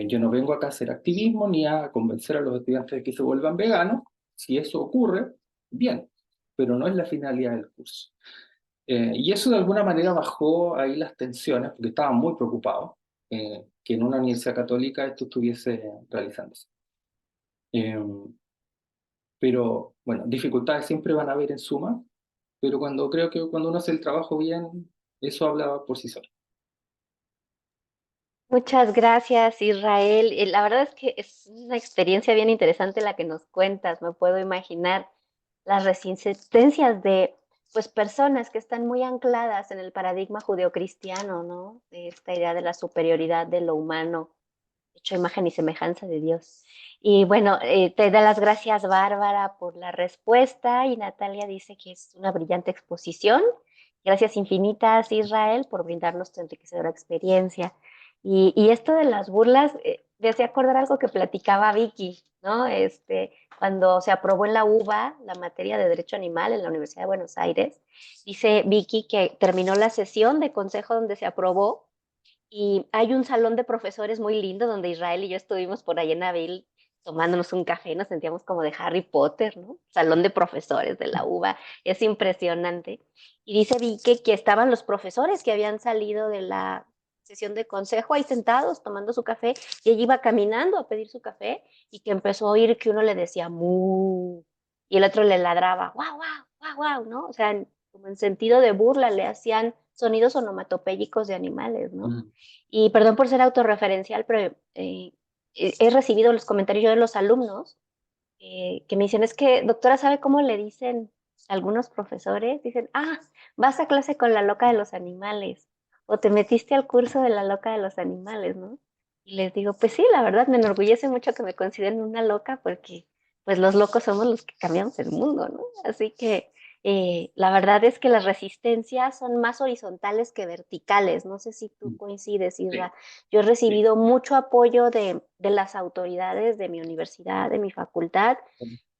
Yo no vengo acá a hacer activismo ni a convencer a los estudiantes de que se vuelvan veganos. Si eso ocurre, bien, pero no es la finalidad del curso. Y eso de alguna manera bajó ahí las tensiones, porque estaban muy preocupados que en una universidad católica esto estuviese realizándose. Eh, pero bueno, dificultades siempre van a haber en suma, pero creo que cuando uno hace el trabajo bien, eso habla por sí solo. Muchas gracias, Israel. La verdad es que es una experiencia bien interesante la que nos cuentas. Me puedo imaginar las resistencias de pues personas que están muy ancladas en el paradigma judeocristiano, ¿no? De esta idea de la superioridad de lo humano, hecho a imagen y semejanza de Dios. Y bueno, te da las gracias, Bárbara, por la respuesta, y Natalia dice que es una brillante exposición. Gracias infinitas, Israel, por brindarnos tu enriquecedora experiencia. Y esto de las burlas, me hacía acordar algo que platicaba Vicky, ¿no? Cuando se aprobó en la UBA la materia de Derecho Animal en la Universidad de Buenos Aires, dice Vicky que terminó la sesión de consejo donde se aprobó y hay un salón de profesores muy lindo donde Israel y yo estuvimos por ahí en Abril tomándonos un café, nos sentíamos como de Harry Potter, ¿no? Salón de profesores de la UBA, es impresionante. Y dice Vicky que estaban los profesores que habían salido de la sesión de consejo ahí sentados tomando su café y ella iba caminando a pedir su café y que empezó a oír que uno le decía mu y el otro le ladraba guau, guau, guau, guau, ¿no? O sea, como en sentido de burla le hacían sonidos onomatopéyicos de animales, ¿no? Mm. Y perdón por ser autorreferencial, pero he recibido los comentarios yo de los alumnos que me dicen, es que, doctora, ¿sabe cómo le dicen algunos profesores? Dicen, ah, vas a clase con la loca de los animales, o te metiste al curso de la loca de los animales, ¿no? Y les digo, pues sí, la verdad me enorgullece mucho que me consideren una loca porque pues los locos somos los que cambiamos el mundo, ¿no? Así que la verdad es que las resistencias son más horizontales que verticales. No sé si tú coincides, Sí, Isra. Yo he sí. recibido mucho apoyo de las autoridades de mi universidad, de mi facultad,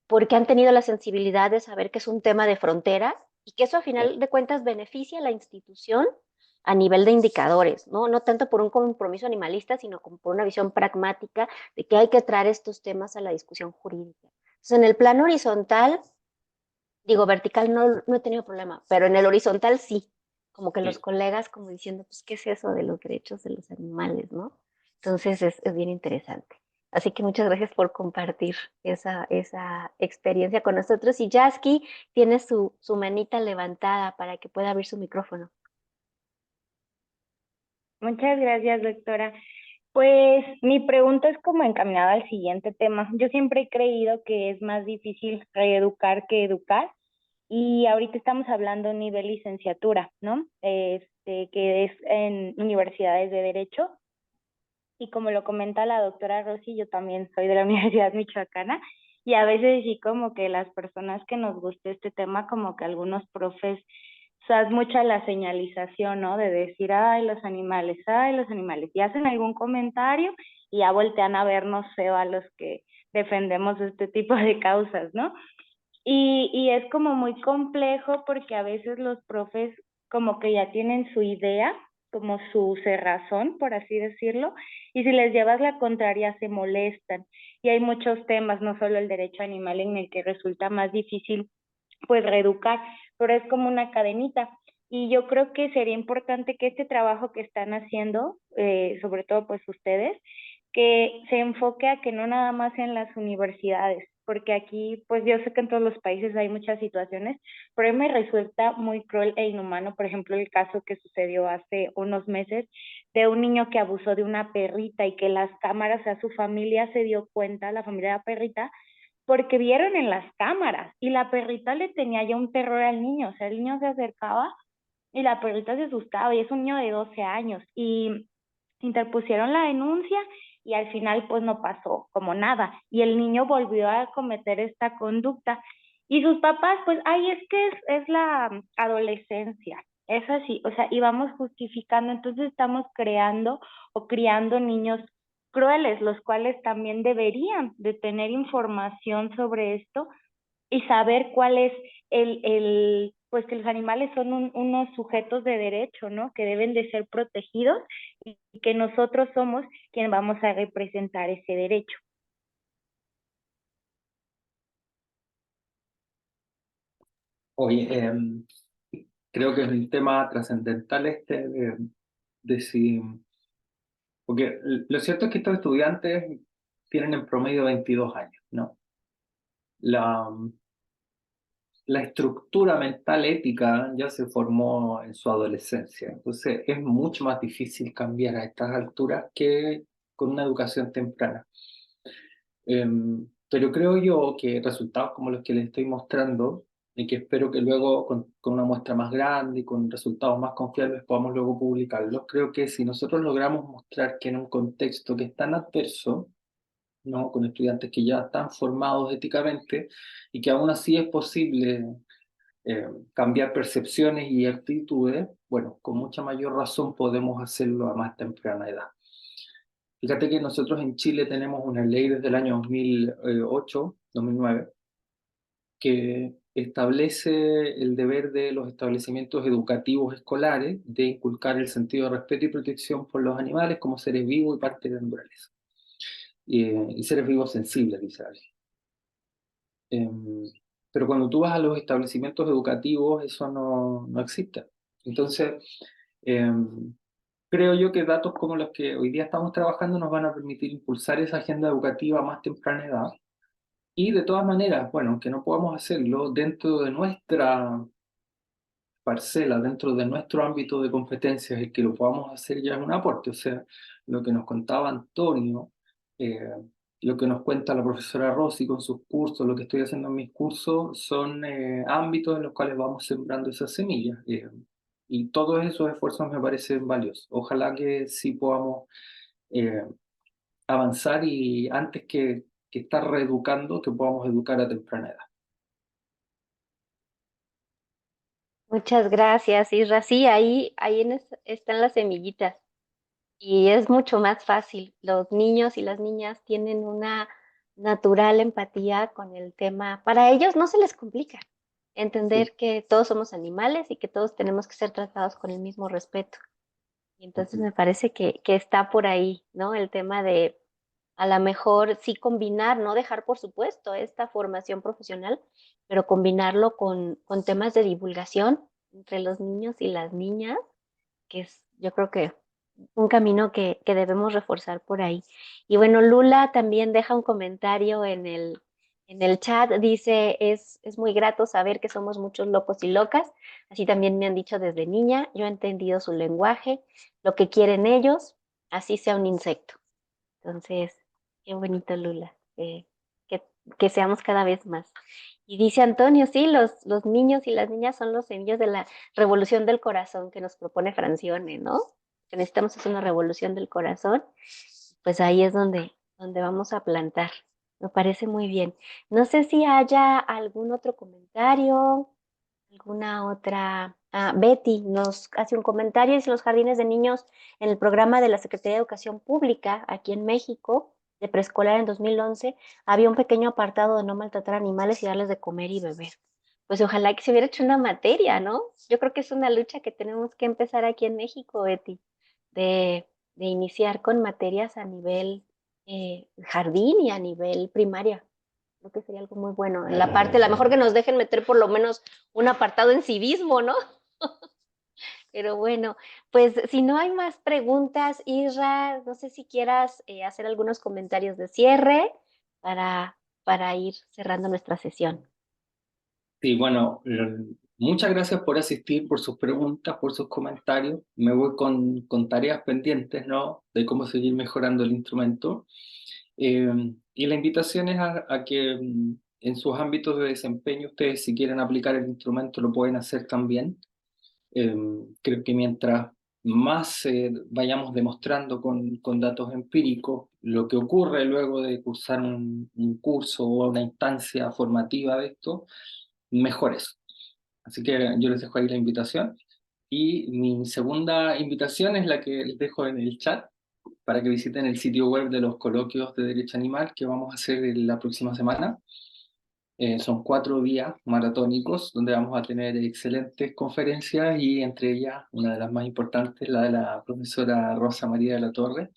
porque han tenido la sensibilidad de saber que es un tema de frontera y que eso a final de cuentas beneficia a la institución a nivel de indicadores, ¿no? No tanto por un compromiso animalista, sino como por una visión pragmática de que hay que traer estos temas a la discusión jurídica. Entonces, en el plano horizontal, digo, vertical no he tenido problema, pero en el horizontal sí, como que los Sí. colegas como diciendo, pues, ¿qué es eso de los derechos de los animales, no? Entonces es bien interesante. Así que muchas gracias por compartir esa experiencia con nosotros. Y Jasky tiene su manita levantada para que pueda abrir su micrófono. Muchas gracias, doctora. Pues mi pregunta es como encaminada al siguiente tema. Yo siempre he creído que es más difícil reeducar que educar y ahorita estamos hablando a nivel licenciatura, ¿no? Que es en universidades de derecho y como lo comenta la doctora Rosy, yo también soy de la Universidad Michoacana y a veces sí como que las personas que nos gusta este tema, como que algunos profes, o sea, es mucha la señalización, ¿no? De decir, ay, los animales, y hacen algún comentario y ya voltean a vernos feo a los que defendemos este tipo de causas, ¿no? Y es como muy complejo porque a veces los profes como que ya tienen su idea, como su cerrazón, por así decirlo, y si les llevas la contraria se molestan. Y hay muchos temas, no solo el derecho animal, en el que resulta más difícil pues reeducar, pero es como una cadenita. Y yo creo que sería importante que este trabajo que están haciendo, sobre todo pues ustedes, que se enfoque a que no nada más en las universidades, porque aquí, pues yo sé que en todos los países hay muchas situaciones, pero a mí me resulta muy cruel e inhumano, por ejemplo, el caso que sucedió hace unos meses de un niño que abusó de una perrita y que las cámaras, o sea, su familia se dio cuenta, la familia de la perrita, porque vieron en las cámaras y la perrita le tenía ya un terror al niño, o sea, el niño se acercaba y la perrita se asustaba y es un niño de 12 años y interpusieron la denuncia y al final pues no pasó como nada y el niño volvió a cometer esta conducta y sus papás pues, ay, es que es la adolescencia, es así, o sea, y vamos justificando, entonces estamos creando o criando niños crueles, los cuales también deberían de tener información sobre esto y saber cuál es pues que los animales son unos sujetos de derecho, ¿no? Que deben de ser protegidos y que nosotros somos quien vamos a representar ese derecho. Oye, creo que es un tema trascendental este de si, porque lo cierto es que estos estudiantes tienen en promedio 22 años, ¿no? La, la estructura mental ética ya se formó en su adolescencia, entonces es mucho más difícil cambiar a estas alturas que con una educación temprana. Pero creo yo que resultados como los que les estoy mostrando, y que espero que luego con una muestra más grande y con resultados más confiables podamos luego publicarlos, creo que si nosotros logramos mostrar que en un contexto que es tan adverso, ¿no? Con estudiantes que ya están formados éticamente y que aún así es posible cambiar percepciones y actitudes, bueno, con mucha mayor razón podemos hacerlo a más temprana edad. Fíjate que nosotros en Chile tenemos una ley desde el año 2008, 2009, que establece el deber de los establecimientos educativos escolares de inculcar el sentido de respeto y protección por los animales como seres vivos y parte de la naturaleza. Y seres vivos sensibles, dice la ley. Pero cuando tú vas a los establecimientos educativos, eso no existe. Entonces, creo yo que datos como los que hoy día estamos trabajando nos van a permitir impulsar esa agenda educativa a más temprana edad. Y de todas maneras, bueno, aunque no podamos hacerlo dentro de nuestra parcela, dentro de nuestro ámbito de competencias, el que lo podamos hacer ya es un aporte. O sea, lo que nos contaba Antonio, eh, lo que nos cuenta la profesora Rossi con sus cursos, lo que estoy haciendo en mis cursos, son ámbitos en los cuales vamos sembrando esas semillas. Y todos esos esfuerzos me parecen valiosos. Ojalá que sí podamos eh, avanzar y antes que estar reeducando, que podamos educar a temprana edad. Muchas gracias, Isra. Sí, ahí están las semillitas y es mucho más fácil. Los niños y las niñas tienen una natural empatía con el tema. Para ellos no se les complica Sí. entender que todos somos animales y que todos tenemos que ser tratados con el mismo respeto. Y entonces Ujú. me parece que está por ahí, ¿no? El tema de a lo mejor sí combinar, no dejar por supuesto esta formación profesional, pero combinarlo con temas de divulgación entre los niños y las niñas, que es yo creo que un camino que debemos reforzar por ahí. Y bueno, Lula también deja un comentario en el chat, dice, es muy grato saber que somos muchos locos y locas, así también me han dicho desde niña, yo he entendido su lenguaje, lo que quieren ellos, así sea un insecto. Entonces, qué bonito, Lula, que, que seamos cada vez más. Y dice Antonio, sí, los niños y las niñas son los semillas de la revolución del corazón que nos propone Francione, ¿no? Que necesitamos hacer una revolución del corazón, pues ahí es donde vamos a plantar. Me parece muy bien. No sé si haya algún otro comentario, alguna otra. Ah, Betty nos hace un comentario, dice los jardines de niños en el programa de la Secretaría de Educación Pública aquí en México de preescolar en 2011, había un pequeño apartado de no maltratar animales y darles de comer y beber. Pues ojalá que se hubiera hecho una materia, ¿no? Yo creo que es una lucha que tenemos que empezar aquí en México, Betty, de iniciar con materias a nivel jardín y a nivel primaria. Creo que sería algo muy bueno. En la parte, a lo mejor que nos dejen meter por lo menos un apartado en civismo, ¿no? Pero bueno, pues si no hay más preguntas, Isra, no sé si quieras hacer algunos comentarios de cierre para ir cerrando nuestra sesión. Sí, bueno, muchas gracias por asistir, por sus preguntas, por sus comentarios. Me voy con tareas pendientes, ¿no? De cómo seguir mejorando el instrumento. Y la invitación es a que en sus ámbitos de desempeño, ustedes si quieren aplicar el instrumento lo pueden hacer también. Creo que mientras más vayamos demostrando con datos empíricos lo que ocurre luego de cursar un curso o una instancia formativa de esto, mejor es. Así que yo les dejo ahí la invitación. Y mi segunda invitación es la que les dejo en el chat para que visiten el sitio web de los coloquios de Derecho Animal que vamos a hacer la próxima semana. Son 4 días maratónicos donde vamos a tener excelentes conferencias y entre ellas una de las más importantes, la de la profesora Rosa María de la Torre,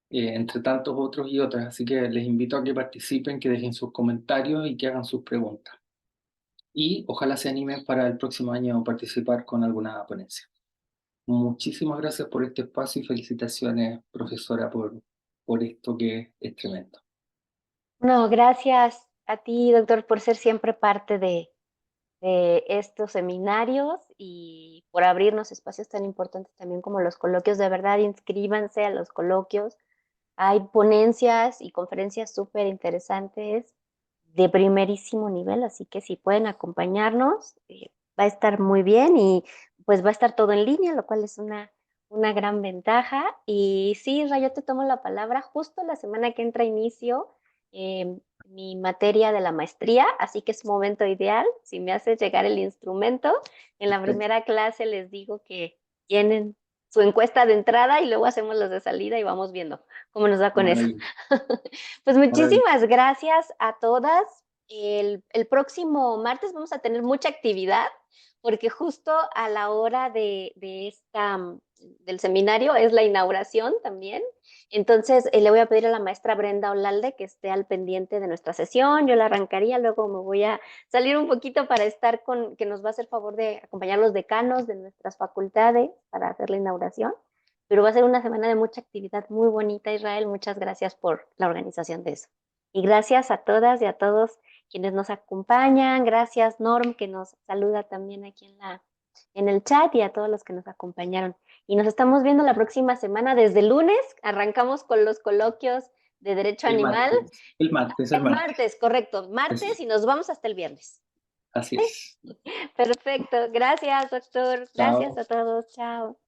entre tantos otros y otras. Así que les invito a que participen, que dejen sus comentarios y que hagan sus preguntas. Y ojalá se animen para el próximo año participar con alguna ponencia. Muchísimas gracias por este espacio y felicitaciones, profesora, por esto que es tremendo. No, gracias a ti, doctor, por ser siempre parte de estos seminarios y por abrirnos espacios tan importantes también como los coloquios. De verdad, inscríbanse a los coloquios. Hay ponencias y conferencias súper interesantes de primerísimo nivel, así que si pueden acompañarnos, va a estar muy bien y pues va a estar todo en línea, lo cual es una gran ventaja. Y sí, Ra, yo te tomo la palabra. Justo la semana que entra inicio mi materia de la maestría, así que es momento ideal. Si me haces llegar el instrumento, en la primera clase les digo que tienen su encuesta de entrada y luego hacemos los de salida y vamos viendo cómo nos va con eso. Maravilloso. Pues Maravilloso. muchísimas gracias a todas. El próximo martes vamos a tener mucha actividad porque justo a la hora del seminario es la inauguración también. Entonces le voy a pedir a la maestra Brenda Olalde que esté al pendiente de nuestra sesión. Yo la arrancaría, luego me voy a salir un poquito para estar que nos va a hacer favor de acompañar los decanos de nuestras facultades para hacer la inauguración. Pero va a ser una semana de mucha actividad muy bonita, Israel. Muchas gracias por la organización de eso. Y gracias a todas y a todos quienes nos acompañan. Gracias, Norm, que nos saluda también aquí en el chat y a todos los que nos acompañaron. Y nos estamos viendo la próxima semana. Desde lunes arrancamos con los coloquios de Derecho Animal. El martes. El martes, correcto. Martes y nos vamos hasta el viernes. Así es. Perfecto. Gracias, doctor. Gracias Chao. a todos. Chao.